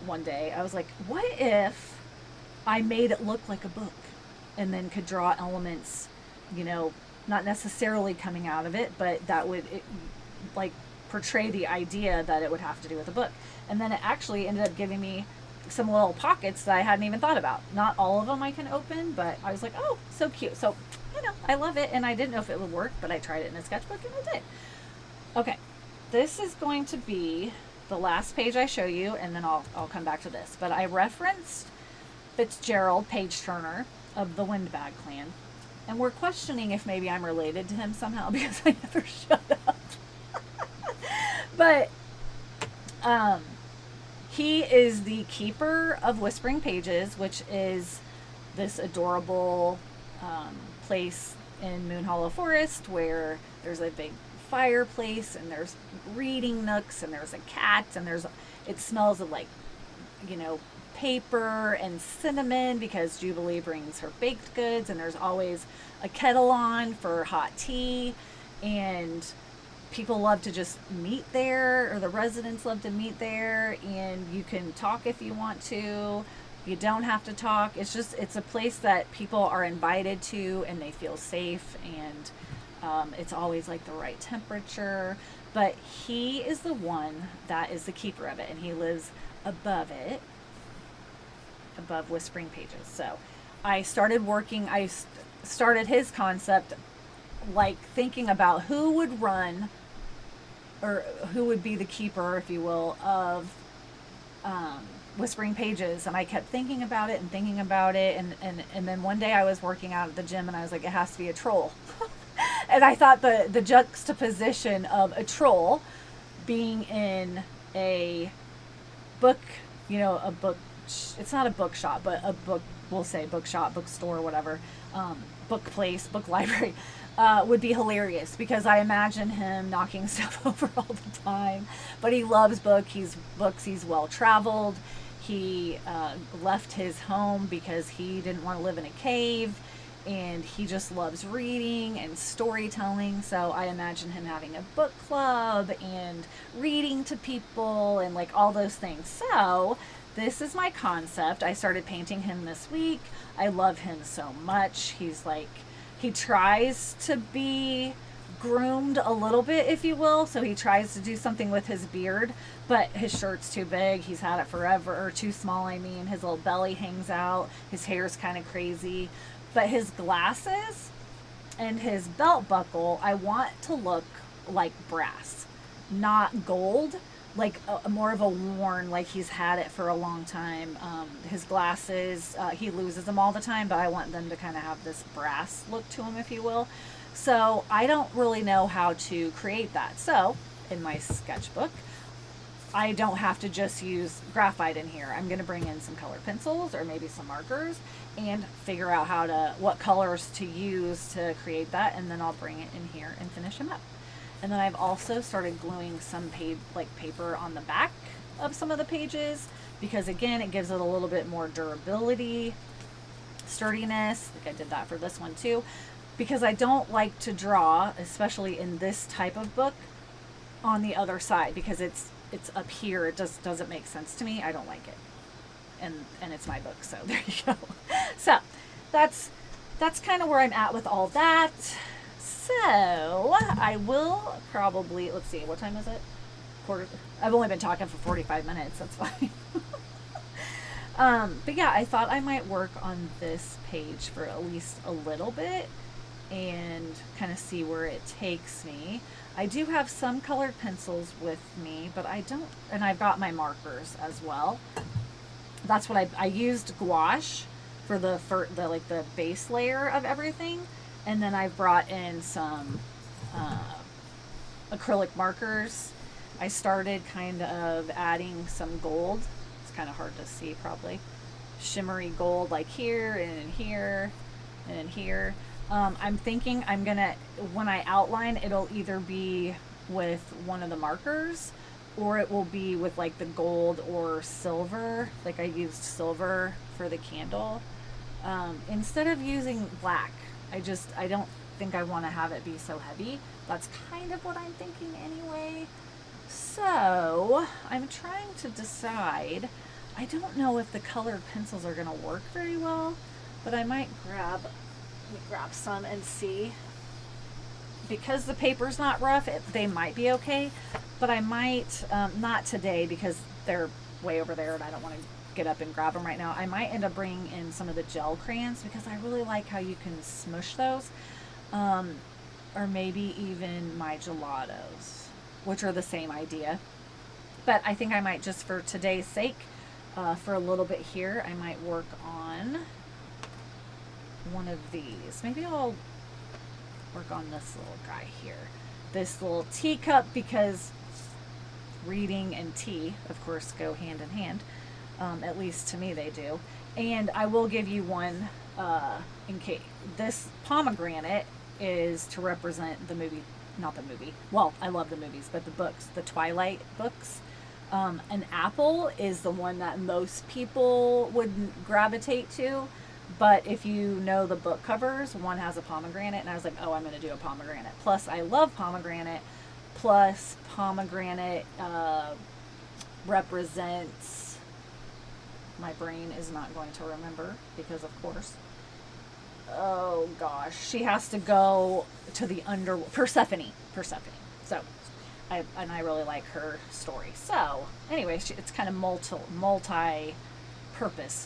one day, I was like, what if I made it look like a book and then could draw elements, you know, not necessarily coming out of it, but that would like portray the idea that it would have to do with a book. And then it actually ended up giving me some little pockets that I hadn't even thought about. Not all of them I can open, but I was like, oh, so cute. So, you know, I love it. And I didn't know if it would work, but I tried it in a sketchbook and it did. Okay, this is going to be the last page I show you, and then I'll come back to this. But I referenced Fitzgerald Page Turner of the Windbag Clan. And we're questioning if maybe I'm related to him somehow because I never shut up. But he is the keeper of Whispering Pages, which is this adorable place in Moon Hollow Forest where there's a big fireplace and there's reading nooks and there's a cat and it smells of like, you know, paper and cinnamon because Jubilee brings her baked goods, and there's always a kettle on for hot tea, and people love to just meet there, or the residents love to meet there, and you can talk if you want to. You don't have to talk. It's a place that people are invited to and they feel safe, and it's always like the right temperature. But he is the one that is the keeper of it, and he lives above it, above Whispering Pages. So I started his concept, like thinking about who would run, or who would be the keeper, if you will, of Whispering Pages. And I kept thinking about it, and then one day I was working out at the gym and I was like, it has to be a troll. And I thought the juxtaposition of a troll being in a book, you know, a book, it's not a bookshop, but a book, we'll say bookshop, bookstore, whatever, book place, book library, would be hilarious because I imagine him knocking stuff over all the time. But he loves books. He's well traveled. He left his home because he didn't want to live in a cave, and he just loves reading and storytelling. So I imagine him having a book club and reading to people and like all those things. So this is my concept. I started painting him this week. I love him so much. He tries to be groomed a little bit, if you will. So he tries to do something with his beard, but his shirt's too big. He's had it forever, or too small, I mean. His little belly hangs out. His hair's kind of crazy. But his glasses and his belt buckle, I want to look like brass, not gold. Like more of a worn, like he's had it for a long time. His glasses, he loses them all the time, but I want them to kind of have this brass look to them, if you will. So I don't really know how to create that. So in my sketchbook, I don't have to just use graphite in here. I'm going to bring in some colored pencils or maybe some markers and figure out what colors to use to create that, and then I'll bring it in here and finish him up. And then I've also started gluing some paper on the back of some of the pages, because again, it gives it a little bit more durability, sturdiness. Like I did that for this one too, because I don't like to draw, especially in this type of book, on the other side, because it's up here. It just doesn't make sense to me. I don't like it. And it's my book, so there you go. So that's kind of where I'm at with all that. So I will probably, let's see, what time is it? I've only been talking for 45 minutes. That's fine. But yeah, I thought I might work on this page for at least a little bit and kind of see where it takes me. I do have some colored pencils with me, but and I've got my markers as well. That's what I used gouache for the base layer of everything. And then I've brought in some acrylic markers. I started kind of adding some gold. It's kind of hard to see probably. Shimmery gold like here and in here and in here. I'm thinking when I outline, it'll either be with one of the markers or it will be with like the gold or silver. Like I used silver for the candle. Instead of using black. I don't think I want to have it be so heavy. That's kind of what I'm thinking anyway. So I'm trying to decide. I don't know if the colored pencils are going to work very well, but I might grab some and see. Because the paper's not rough, they might be okay, but I might, not today because they're way over there and I don't want to get up and grab them right now. I might end up bringing in some of the gel crayons because I really like how you can smush those, or maybe even my gelatos, which are the same idea. But I think I might, just for today's sake, for a little bit here, I might work on one of these. Maybe I'll work on this little guy here, this little teacup, because reading and tea of course go hand in hand. At least to me they do. And I will give you one in case. This pomegranate is to represent the movie, not the movie. Well, I love the movies, but the books, the Twilight books. An apple is the one that most people would gravitate to. But if you know the book covers, one has a pomegranate, and I was like, oh, I'm going to do a pomegranate. Plus, I love pomegranate. Plus, pomegranate represents, my brain is not going to remember because, of course, oh gosh, she has to go to the Persephone. So, I really like her story. So, anyway, it's kind of multi-purpose,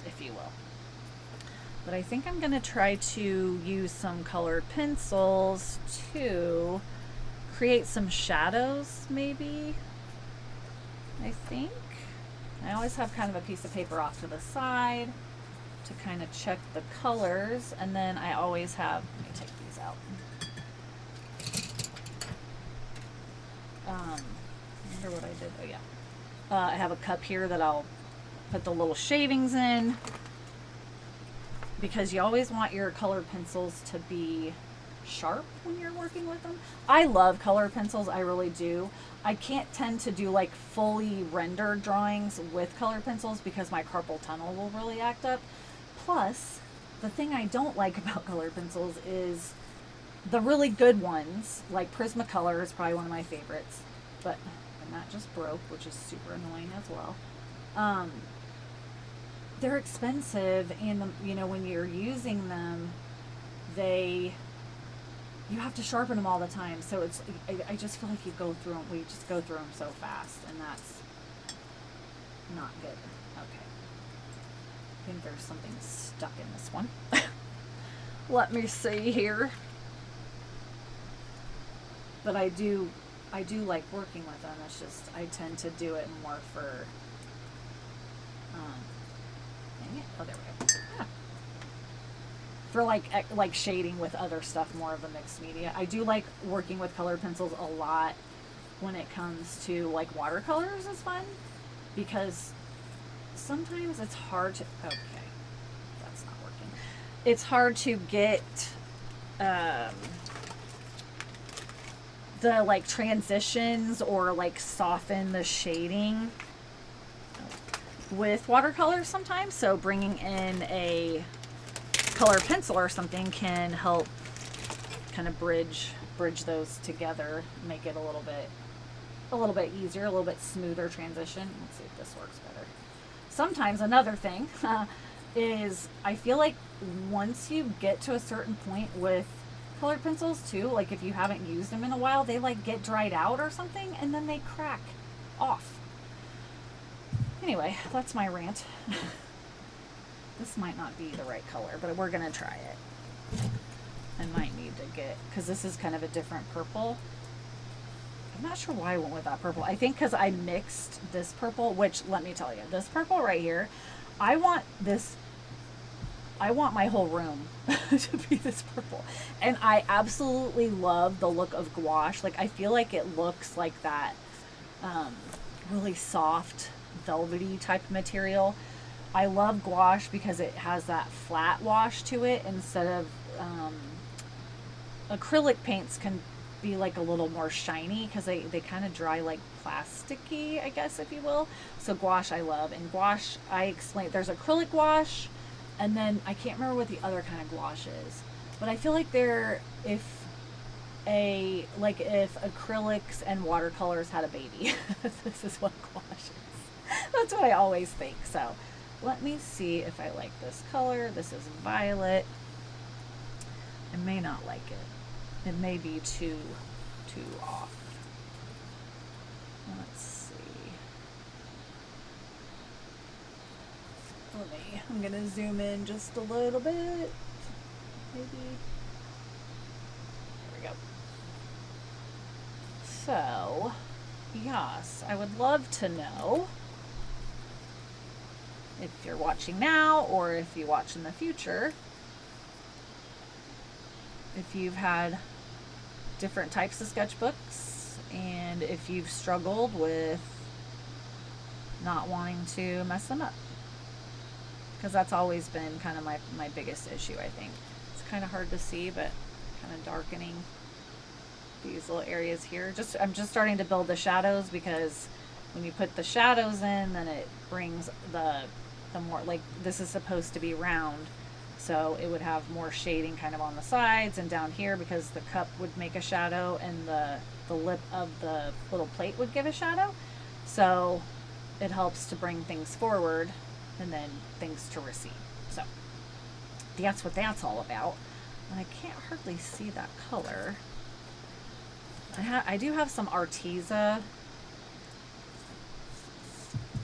if you will. But I think I'm going to try to use some colored pencils to create some shadows, maybe. I think. I always have kind of a piece of paper off to the side to kind of check the colors. And then I always have, let me take these out. I wonder what I did. Oh, yeah. I have a cup here that I'll put the little shavings in, because you always want your colored pencils to be sharp when you're working with them. I love colored pencils, I really do. I can't tend to do like fully rendered drawings with colored pencils because my carpal tunnel will really act up. Plus, the thing I don't like about colored pencils is the really good ones, like Prismacolor is probably one of my favorites, but and that just broke, which is super annoying as well. They're expensive, and when you're using them, you have to sharpen them all the time. So I just feel like we just go through them so fast, and that's not good. Okay. I think there's something stuck in this one. Let me see here. But I do like working with them. It's just I tend to do it more for dang it. Oh, there we go. Yeah. For like shading with other stuff, more of a mixed media. I do like working with colored pencils a lot when it comes to like watercolors is fun, because sometimes it's hard to, okay, that's not working. It's hard to get the like transitions or like soften the shading with watercolors sometimes. So bringing in a color pencil or something can help kind of bridge those together, make it a little bit easier, a little bit smoother transition. Let's see if this works better. Sometimes another thing is I feel like once you get to a certain point with colored pencils too, like if you haven't used them in a while, they like get dried out or something and then they crack off. Anyway, that's my rant. This might not be the right color, but we're gonna try it. I might need to because this is kind of a different purple. I'm not sure why I went with that purple. I think because I mixed this purple, which let me tell you, this purple right here, I want my whole room to be this purple. And I absolutely love the look of gouache. Like I feel like it looks like that really soft, velvety type of material. I love gouache because it has that flat wash to it instead of acrylic paints can be like a little more shiny because they kind of dry like plasticky, I guess, if you will. So gouache I love. And gouache, I explained, there's acrylic gouache, and then I can't remember what the other kind of gouache is, but I feel like if acrylics and watercolors had a baby, this is what gouache is. That's what I always think. So let me see if I like this color. This is violet. I may not like it. It may be too off. Let's see. I'm gonna zoom in just a little bit. Maybe. There we go. So, yes, I would love to know if you're watching now or if you watch in the future, if you've had different types of sketchbooks and if you've struggled with not wanting to mess them up, because that's always been kind of my biggest issue. I think it's kind of hard to see, but kind of darkening these little areas here. I'm just starting to build the shadows, because when you put the shadows in, then it brings the more, like this is supposed to be round, so it would have more shading kind of on the sides and down here, because the cup would make a shadow and the lip of the little plate would give a shadow. So it helps to bring things forward and then things to recede. So that's what that's all about. And I can't hardly see that color. I do have some Arteza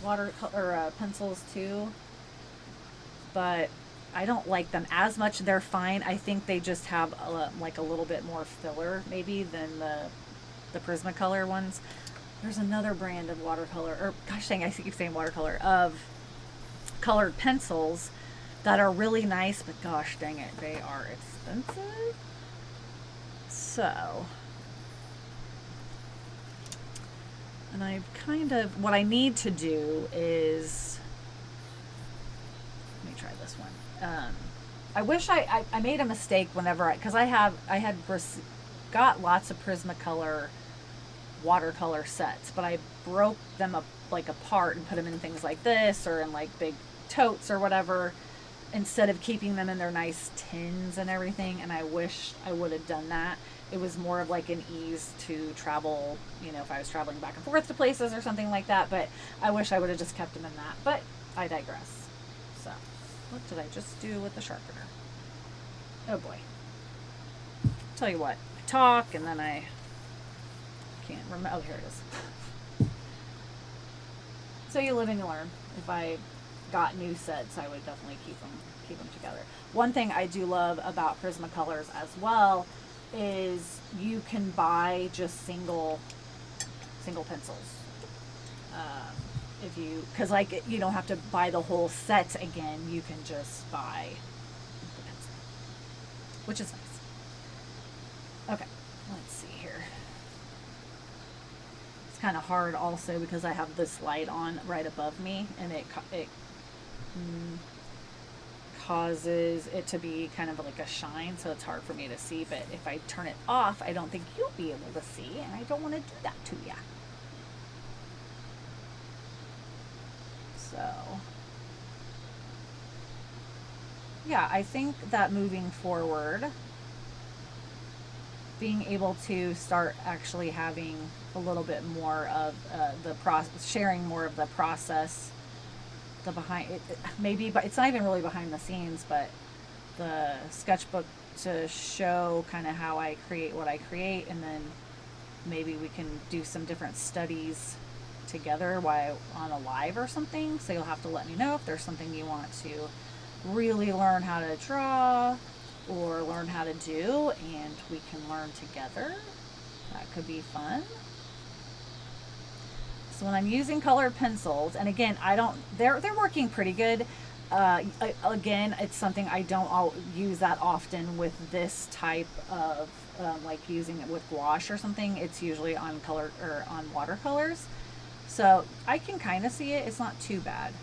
watercolor pencils too, but I don't like them as much. They're fine. I think they just have like a little bit more filler maybe than the Prismacolor ones. There's another brand of watercolor, or gosh dang, I keep saying watercolor, of colored pencils that are really nice, but gosh dang it, they are expensive. So, and I've what I need to do is, let me try this one. I wish I made a mistake whenever because I had got lots of Prismacolor watercolor sets, but I broke them up like apart and put them in things like this or in like big totes or whatever instead of keeping them in their nice tins and everything. And I wish I would have done that. It was more of like an ease to travel, you know, if I was traveling back and forth to places or something like that. But I wish I would have just kept them in that. But I digress. So, what did I just do with the sharpener? Oh boy. Tell you what, I talk and then I can't remember. Oh, here it is. So you live and you learn. If I got new sets, I would definitely keep them together. One thing I do love about Prismacolors as well is you can buy just single pencils. If you, because like you don't have to buy the whole set again. You can just buy the pencil, which is nice. Okay, let's see here. It's kind of hard also because I have this light on right above me, and it causes it to be kind of like a shine, so it's hard for me to see. But if I turn it off, I don't think you'll be able to see, and I don't want to do that to you. So, yeah, I think that moving forward, being able to start actually having a little bit more of the process, sharing more of the process, the behind it, maybe, but it's not even really behind the scenes, but the sketchbook to show kind of how I create what I create, and then maybe we can do some different studies together while on a live or something. So you'll have to let me know if there's something you want to really learn how to draw or learn how to do, and we can learn together. That could be fun. So when I'm using colored pencils, and again, they're working pretty good. Again, it's something I don't use that often with this type of like using it with gouache or something. It's usually on color or on watercolors. So I can kind of see it. It's not too bad,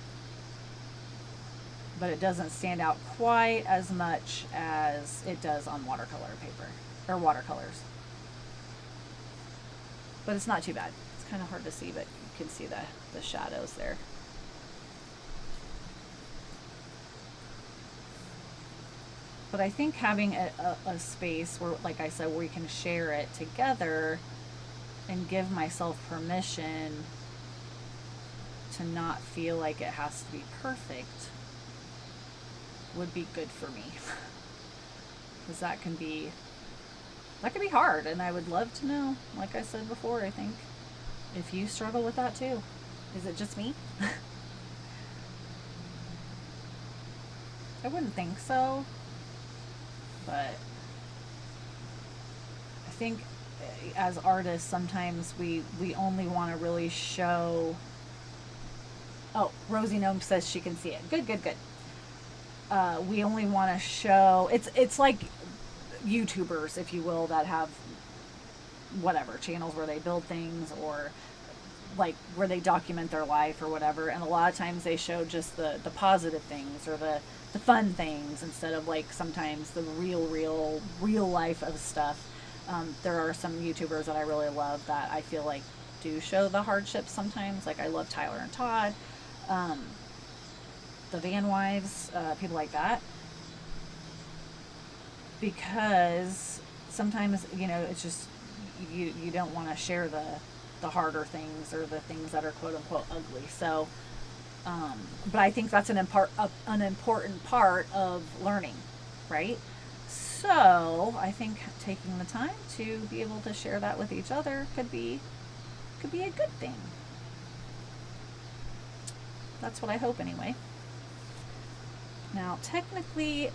but it doesn't stand out quite as much as it does on watercolor paper or watercolors. But it's not too bad. It's kind of hard to see, but you can see the shadows there. But I think having a space where, like I said, where we can share it together and give myself permission to not feel like it has to be perfect would be good for me. Because that can be hard, and I would love to know, like I said before, I think, if you struggle with that too. Is it just me? I wouldn't think so, but I think as artists sometimes we only want to really show. Oh, Rosie Gnome says she can see it. Good. We only want to show, it's like YouTubers, if you will, that have whatever channels where they build things or like where they document their life or whatever, and a lot of times they show just the positive things or the fun things instead of like sometimes the real life of stuff. There are some YouTubers that I really love that I feel like do show the hardships sometimes. Like I love Tyler and Todd, the Van Wives, people like that, because sometimes, you know, it's just you don't want to share the harder things or the things that are quote unquote ugly. So but I think that's an important part of learning, right? So I think taking the time to be able to share that with each other could be a good thing. That's what I hope anyway. Now, technically,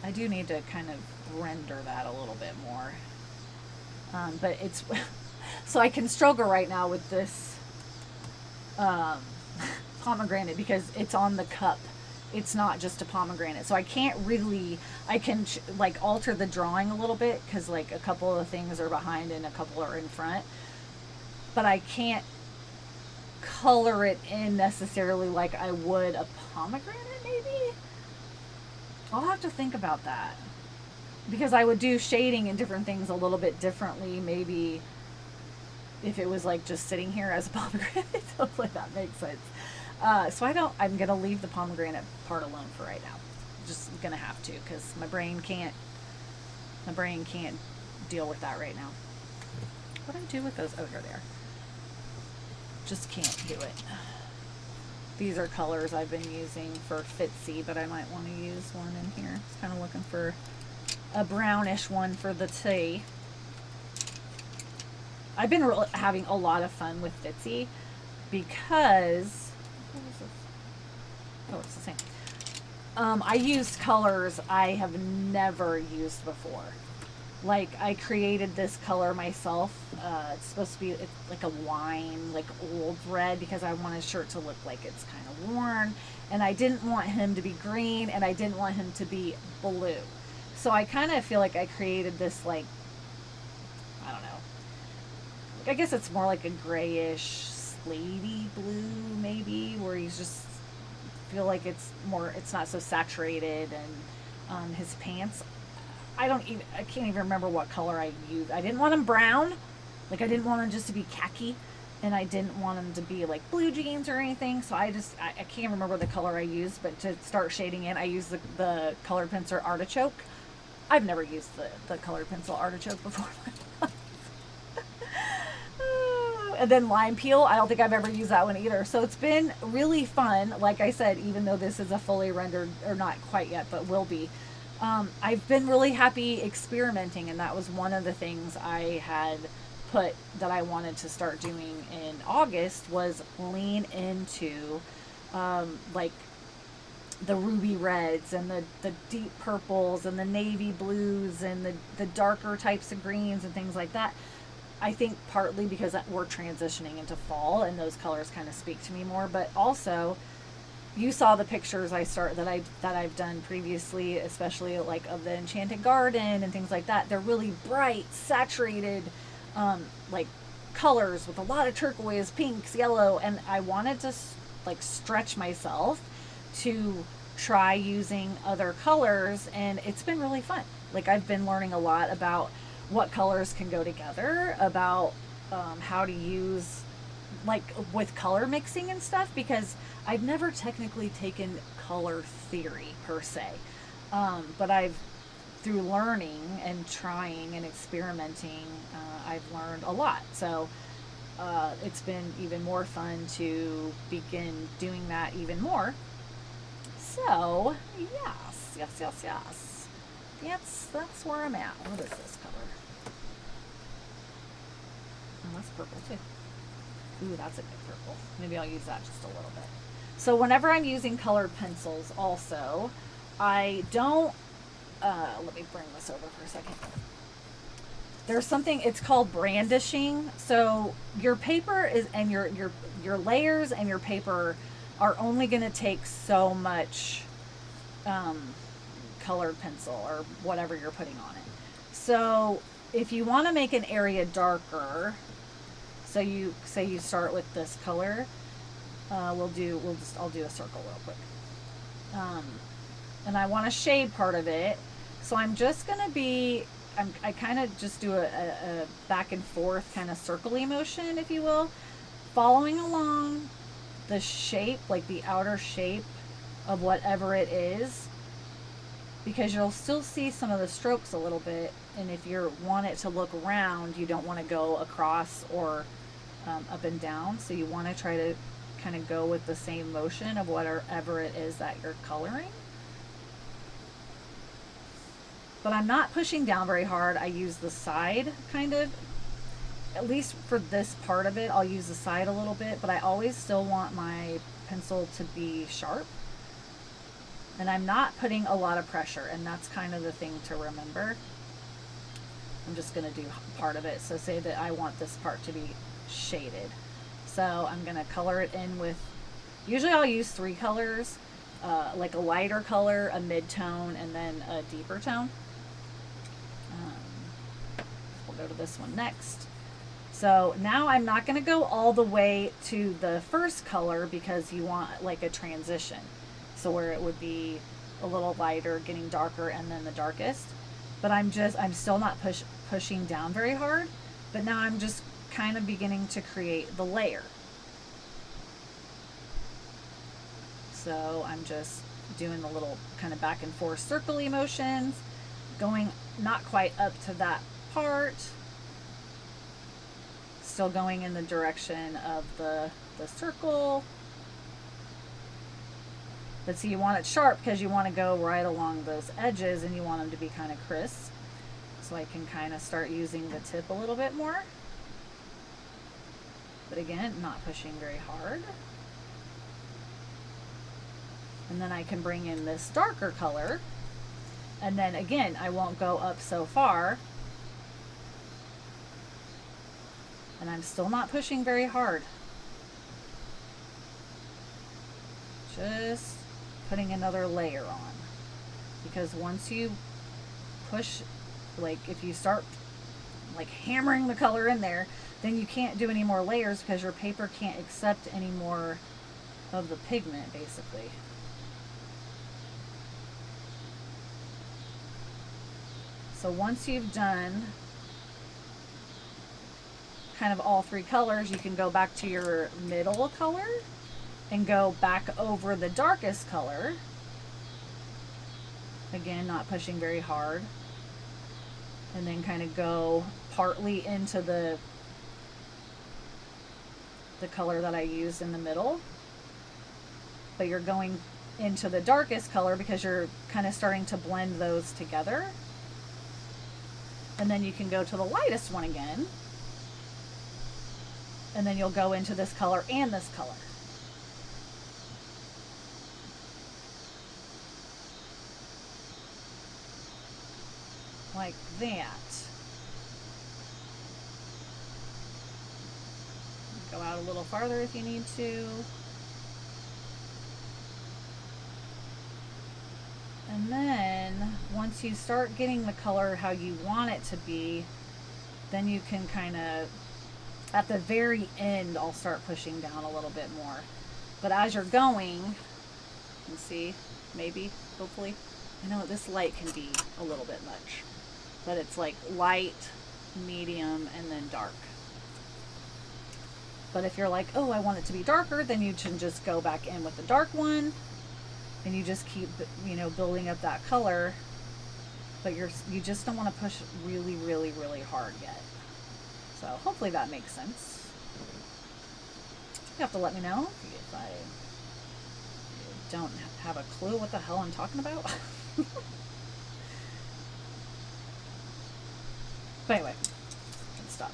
I do need to kind of render that a little bit more. But it's, so I can struggle right now with this pomegranate because it's on the cup. It's not just a pomegranate. So I can't really, I can like alter the drawing a little bit because like a couple of things are behind and a couple are in front. But I can't color it in necessarily like I would a pomegranate maybe. I'll have to think about that. Because I would do shading and different things a little bit differently, maybe if it was like just sitting here as a pomegranate. Hopefully that makes sense. I'm going to leave the pomegranate part alone for right now. Just going to have to, because my brain can't deal with that right now. What do I do with those? Oh, here they are. Just can't do it. These are colors I've been using for Fitzy, but I might want to use one in here. Just kind of looking for a brownish one for the tea. I've been having a lot of fun with Fitzy because, what is this? Oh, it's the same. I used colors I have never used before. Like, I created this color myself. It's supposed to be, it's like a wine, like old red, because I want his shirt to look like it's kind of worn. And I didn't want him to be green, and I didn't want him to be blue. So I kind of feel like I created this, like, I don't know. I guess it's more like a grayish, slatey blue, maybe, where he's just, feel like it's not so saturated. And his pants, I can't even remember what color I used. I didn't want him brown. Like, I didn't want him just to be khaki. And I didn't want him to be like blue jeans or anything. So I can't remember the color I used. But to start shading in, I used the colored pencil artichoke. I've never used the colored pencil artichoke before. And then lime peel, I don't think I've ever used that one either. So it's been really fun. Like I said, even though this is a fully rendered, or not quite yet, but will be. I've been really happy experimenting, and that was one of the things I had put that I wanted to start doing in August, was lean into like the ruby reds and the deep purples and the navy blues and the darker types of greens and things like that. I think partly because we're transitioning into fall and those colors kind of speak to me more, but also you saw the pictures that I've done previously, especially like of the Enchanted Garden and things like that. They're really bright, saturated, like colors with a lot of turquoise, pinks, yellow, and I wanted to like stretch myself to try using other colors, and it's been really fun. Like, I've been learning a lot about what colors can go together, about how to use, like, with color mixing and stuff, because I've never technically taken color theory per se, but through learning and trying and experimenting, I've learned a lot. So it's been even more fun to begin doing that even more. So yes, that's where I'm at. What is this color? Oh, that's purple too. Ooh, that's a good purple. Maybe I'll use that just a little bit. So whenever I'm using colored pencils also, I don't, let me bring this over for a second. There's something, it's called brandishing. So your paper is, and your layers and your paper are only going to take so much colored pencil or whatever you're putting on it. So if you want to make an area darker, so you say you start with this color, I'll do a circle real quick. And I want to shade part of it. So I'm just going to be, I kind of just do a back and forth kind of circle-y motion, if you will, following along the shape, like the outer shape of whatever it is, because you'll still see some of the strokes a little bit, and if you want it to look round, you don't want to go across or up and down, so you want to try to kind of go with the same motion of whatever it is that you're coloring. But I'm not pushing down very hard. I use the side kind of, at least for this part of it, I'll use the side a little bit, but I always still want my pencil to be sharp. And I'm not putting a lot of pressure, and that's kind of the thing to remember. I'm just going to do part of it. So say that I want this part to be shaded. So I'm going to color it in with, usually I'll use 3 colors, like a lighter color, a mid-tone, and then a deeper tone. We'll go to this one next. So now I'm not going to go all the way to the first color because you want like a transition. So where it would be a little lighter, getting darker, and then the darkest. But I'm still not pushing down very hard, but now I'm just kind of beginning to create the layer. So I'm just doing the little kind of back and forth circle-y motions, going not quite up to that part, still going in the direction of the circle. But see, you want it sharp because you want to go right along those edges and you want them to be kind of crisp. So I can kind of start using the tip a little bit more. But again, not pushing very hard. And then I can bring in this darker color. And then again, I won't go up so far. And I'm still not pushing very hard. Just putting another layer on. Because once you push, like if you start like hammering the color in there, then you can't do any more layers because your paper can't accept any more of the pigment, basically. So once you've done kind of all three colors, you can go back to your middle color and go back over the darkest color. Again, not pushing very hard. And then kind of go partly into the color that I used in the middle. But you're going into the darkest color because you're kind of starting to blend those together. And then you can go to the lightest one again. And then you'll go into this color and this color. Like that. Go out a little farther if you need to. And then once you start getting the color how you want it to be, then you can kind of, at the very end, I'll start pushing down a little bit more. But as you're going, you can see, maybe, hopefully, I know this light can be a little bit much, but it's like light, medium, and then dark. But if you're like, oh, I want it to be darker, then you can just go back in with the dark one. And you just keep, you know, building up that color, but you just don't want to push really, really, really hard yet. So hopefully that makes sense. You have to let me know if I don't have a clue what the hell I'm talking about. But anyway, I can stop.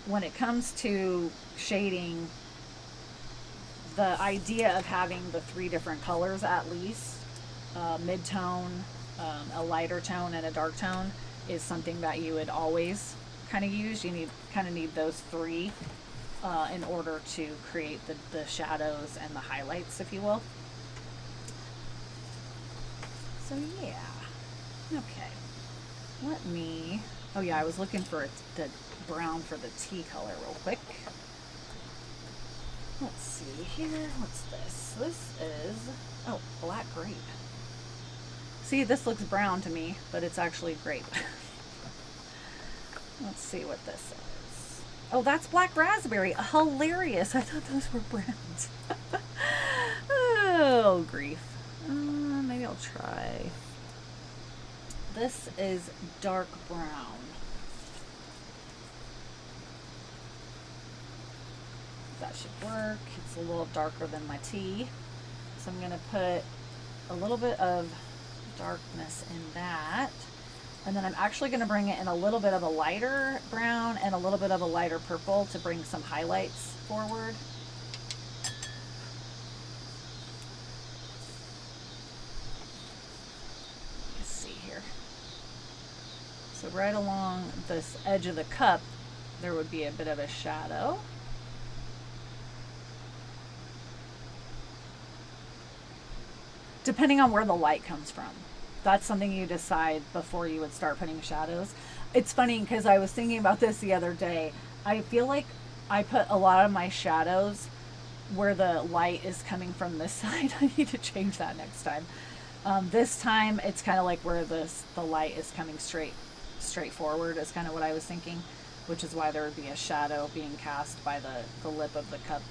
When it comes to shading, the idea of having the three different colors at least, mid-tone, a lighter tone, and a dark tone, is something that you would always kind of use. You kind of need those three in order to create the shadows and the highlights, if you will. So yeah, okay. Let me, oh yeah, I was looking for the brown for the tea color real quick. Let's see here. What's this? This is, oh, black grape. See, this looks brown to me, but it's actually grape. Let's see what this is. Oh, that's black raspberry. Hilarious. I thought those were browns. Oh, grief. Maybe I'll try. This is dark brown. That should work. It's a little darker than my tea. So I'm going to put a little bit of darkness in that. And then I'm actually going to bring it in a little bit of a lighter brown and a little bit of a lighter purple to bring some highlights forward. Let's see here. So right along this edge of the cup, there would be a bit of a shadow. Depending on where the light comes from. That's something you decide before you would start putting shadows. It's funny because I was thinking about this the other day. I feel like I put a lot of my shadows where the light is coming from this side. I need to change that next time. This time it's kind of like where the light is coming straight forward is kind of what I was thinking, which is why there would be a shadow being cast by the lip of the cup.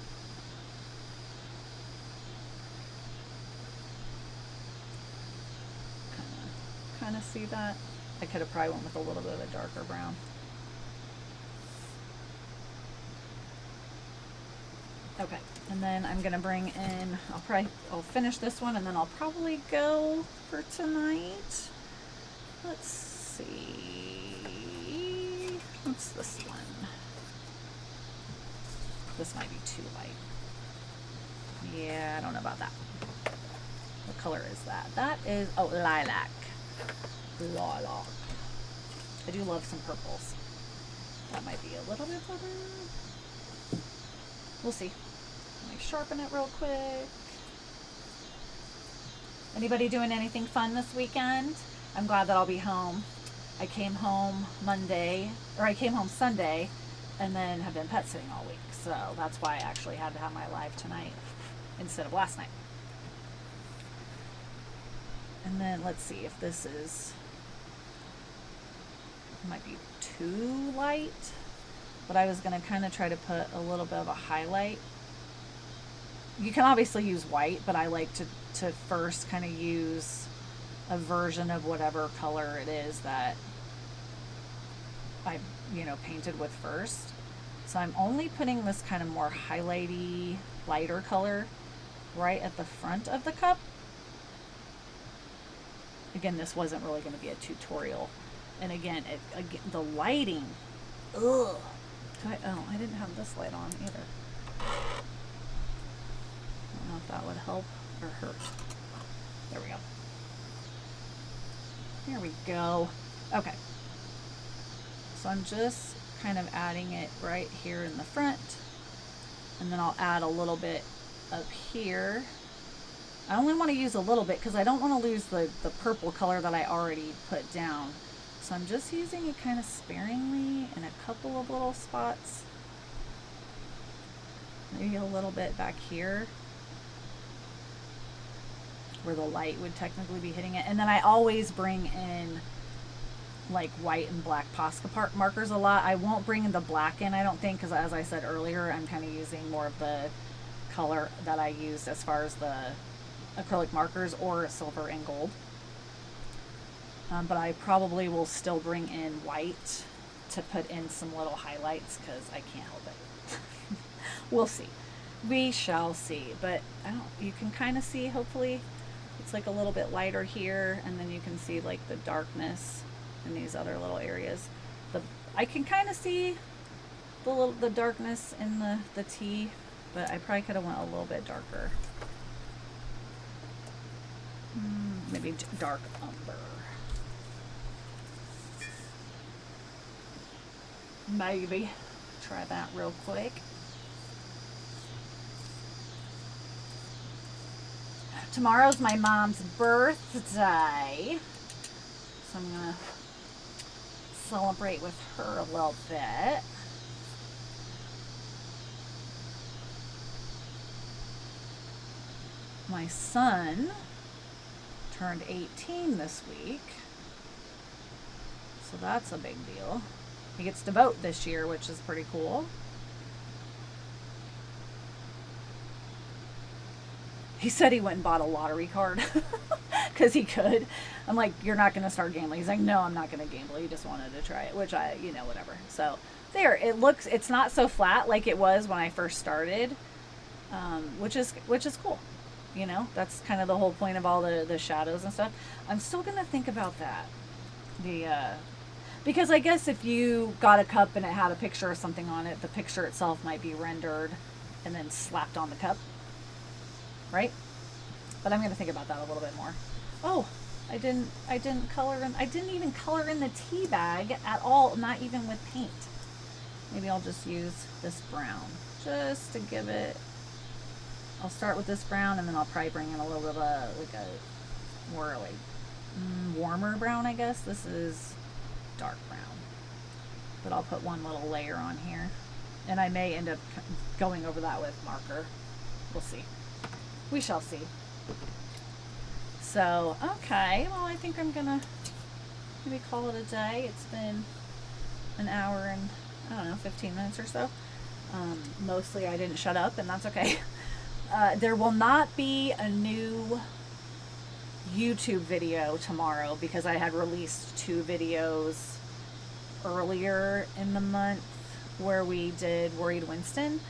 Kind of see that. I could have probably went with a little bit of a darker brown. Okay, and then I'm gonna bring in, I'll finish this one and then I'll probably go for tonight. Let's see, what's this one? This might be too light. Yeah, I don't know about that. What color is that? That is, oh, lilac. Lilac. I do love some purples. That might be a little bit better. We'll see. Let me sharpen it real quick. Anybody doing anything fun this weekend? I'm glad that I'll be home. I came home Sunday, and then have been pet sitting all week. So that's why I actually had to have my live tonight instead of last night. And then let's see if this is, might be too light, but I was going to kind of try to put a little bit of a highlight. You can obviously use white, but I like to first kind of use a version of whatever color it is that I, painted with first. So I'm only putting this kind of more highlighty, lighter color right at the front of the cup. Again, this wasn't really going to be a tutorial. And again, the lighting, ugh. I didn't have this light on either. I don't know if that would help or hurt. There we go. Here we go. Okay. So I'm just kind of adding it right here in the front. And then I'll add a little bit up here. I only want to use a little bit because I don't want to lose the purple color that I already put down. So I'm just using it kind of sparingly in a couple of little spots. Maybe a little bit back here where the light would technically be hitting it. And then I always bring in like white and black Posca markers a lot. I won't bring in the black in, I don't think, because as I said earlier, I'm kind of using more of the color that I used as far as the acrylic markers or silver and gold. But I probably will still bring in white to put in some little highlights because I can't help it. We'll see. We shall see. But you can kind of see, hopefully, it's like a little bit lighter here, and then you can see like the darkness in these other little areas. I can kind of see the darkness in the tea, but I probably could have went a little bit darker. Maybe dark umber. Maybe. Try that real quick. Tomorrow's my mom's birthday, so I'm gonna celebrate with her a little bit. My son turned 18 this week, so that's a big deal. He gets to vote this year, which is pretty cool. He said he went and bought a lottery card because he could. I'm like, you're not going to start gambling. He's like, no, I'm not going to gamble. He just wanted to try it, which whatever. So there, it's not so flat like it was when I first started, which is cool. That's kind of the whole point of all the shadows and stuff. I'm still going to think about that. Because I guess if you got a cup and it had a picture or something on it, the picture itself might be rendered and then slapped on the cup. Right? But I'm going to think about that a little bit more. Oh, I didn't even color in the tea bag at all, not even with paint. Maybe I'll just use this brown just to give it. I'll start with this brown and then I'll probably bring in a little bit of a more warmer brown, I guess. This is dark brown. But I'll put one little layer on here. And I may end up going over that with marker. we'll see. We shall see. So, okay, well, I think I'm gonna maybe call it a day. It's been an hour and, I don't know, 15 minutes or so. Mostly I didn't shut up, and that's okay. There will not be a new YouTube video tomorrow because I had released 2 videos earlier in the month where we did Worried Winston.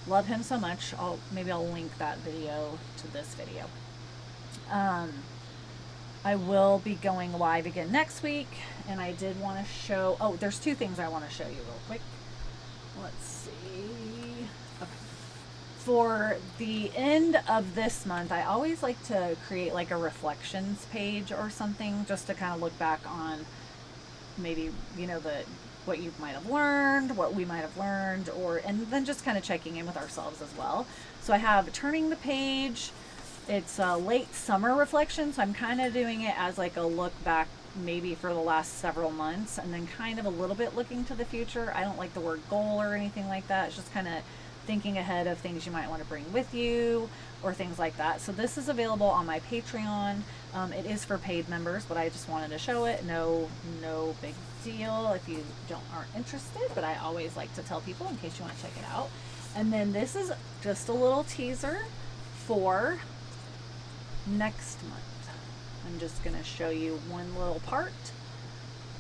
Love him so much. Maybe I'll link that video to this video. I will be going live again next week, and I did want to show, there's 2 things I want to show you real quick. Let's see. Okay. For the end of this month, I always like to create like a reflections page or something, just to kind of look back on maybe, what you might have learned, what we might have learned, and then just kind of checking in with ourselves as well. So I have Turning the Page. It's a late summer reflection, so I'm kind of doing it as like a look back maybe for the last several months, and then kind of a little bit looking to the future. I don't like the word goal or anything like that. It's just kind of thinking ahead of things you might want to bring with you or things like that. So this is available on my Patreon. It is for paid members, but I just wanted to show it. No big deal if you aren't interested, but I always like to tell people in case you want to check it out. And then this is just a little teaser for next month. I'm just going to show you one little part,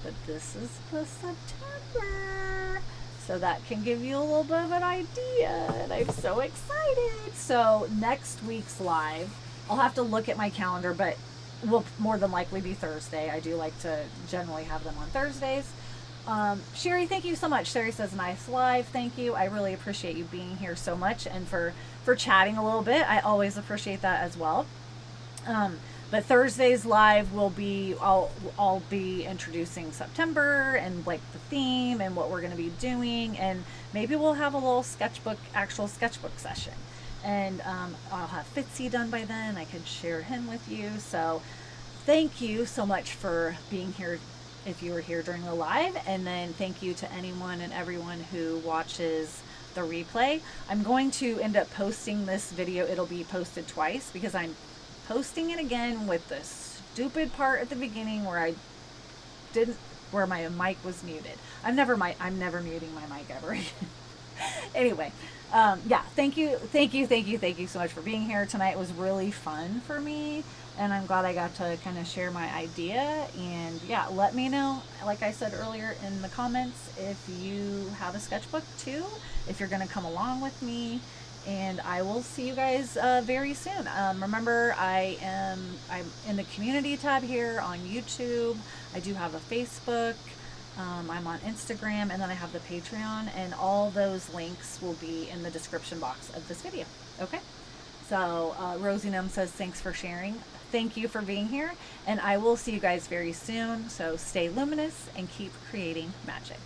but this is the September, so that can give you a little bit of an idea, and I'm so excited. So next week's live, I'll have to look at my calendar, but will more than likely be Thursday. I do like to generally have them on Thursdays. Sherry, thank you so much. Sherry says, nice live. Thank you. I really appreciate you being here so much, and for chatting a little bit. I always appreciate that as well. But Thursday's live will be, I'll be introducing September and like the theme and what we're going to be doing, and maybe we'll have a little actual sketchbook session. And I'll have Fitzy done by then. I can share him with you. So thank you so much for being here if you were here during the live, and then thank you to anyone and everyone who watches the replay. I'm going to end up posting this video. It'll be posted twice because I'm posting it again with the stupid part at the beginning where where my mic was muted. I'm never muting my mic ever again. Anyway, yeah, thank you so much for being here tonight. It was really fun for me, and I'm glad I got to kind of share my idea. And yeah, let me know, like I said earlier in the comments, if you have a sketchbook too, if you're going to come along with me. And I will see you guys very soon. Remember, I'm in the community tab here on YouTube. I do have a Facebook. I'm on Instagram, and then I have the Patreon, and all those links will be in the description box of this video. Okay? So Rosie Gnome says, thanks for sharing. Thank you for being here, and I will see you guys very soon. So stay luminous and keep creating magic.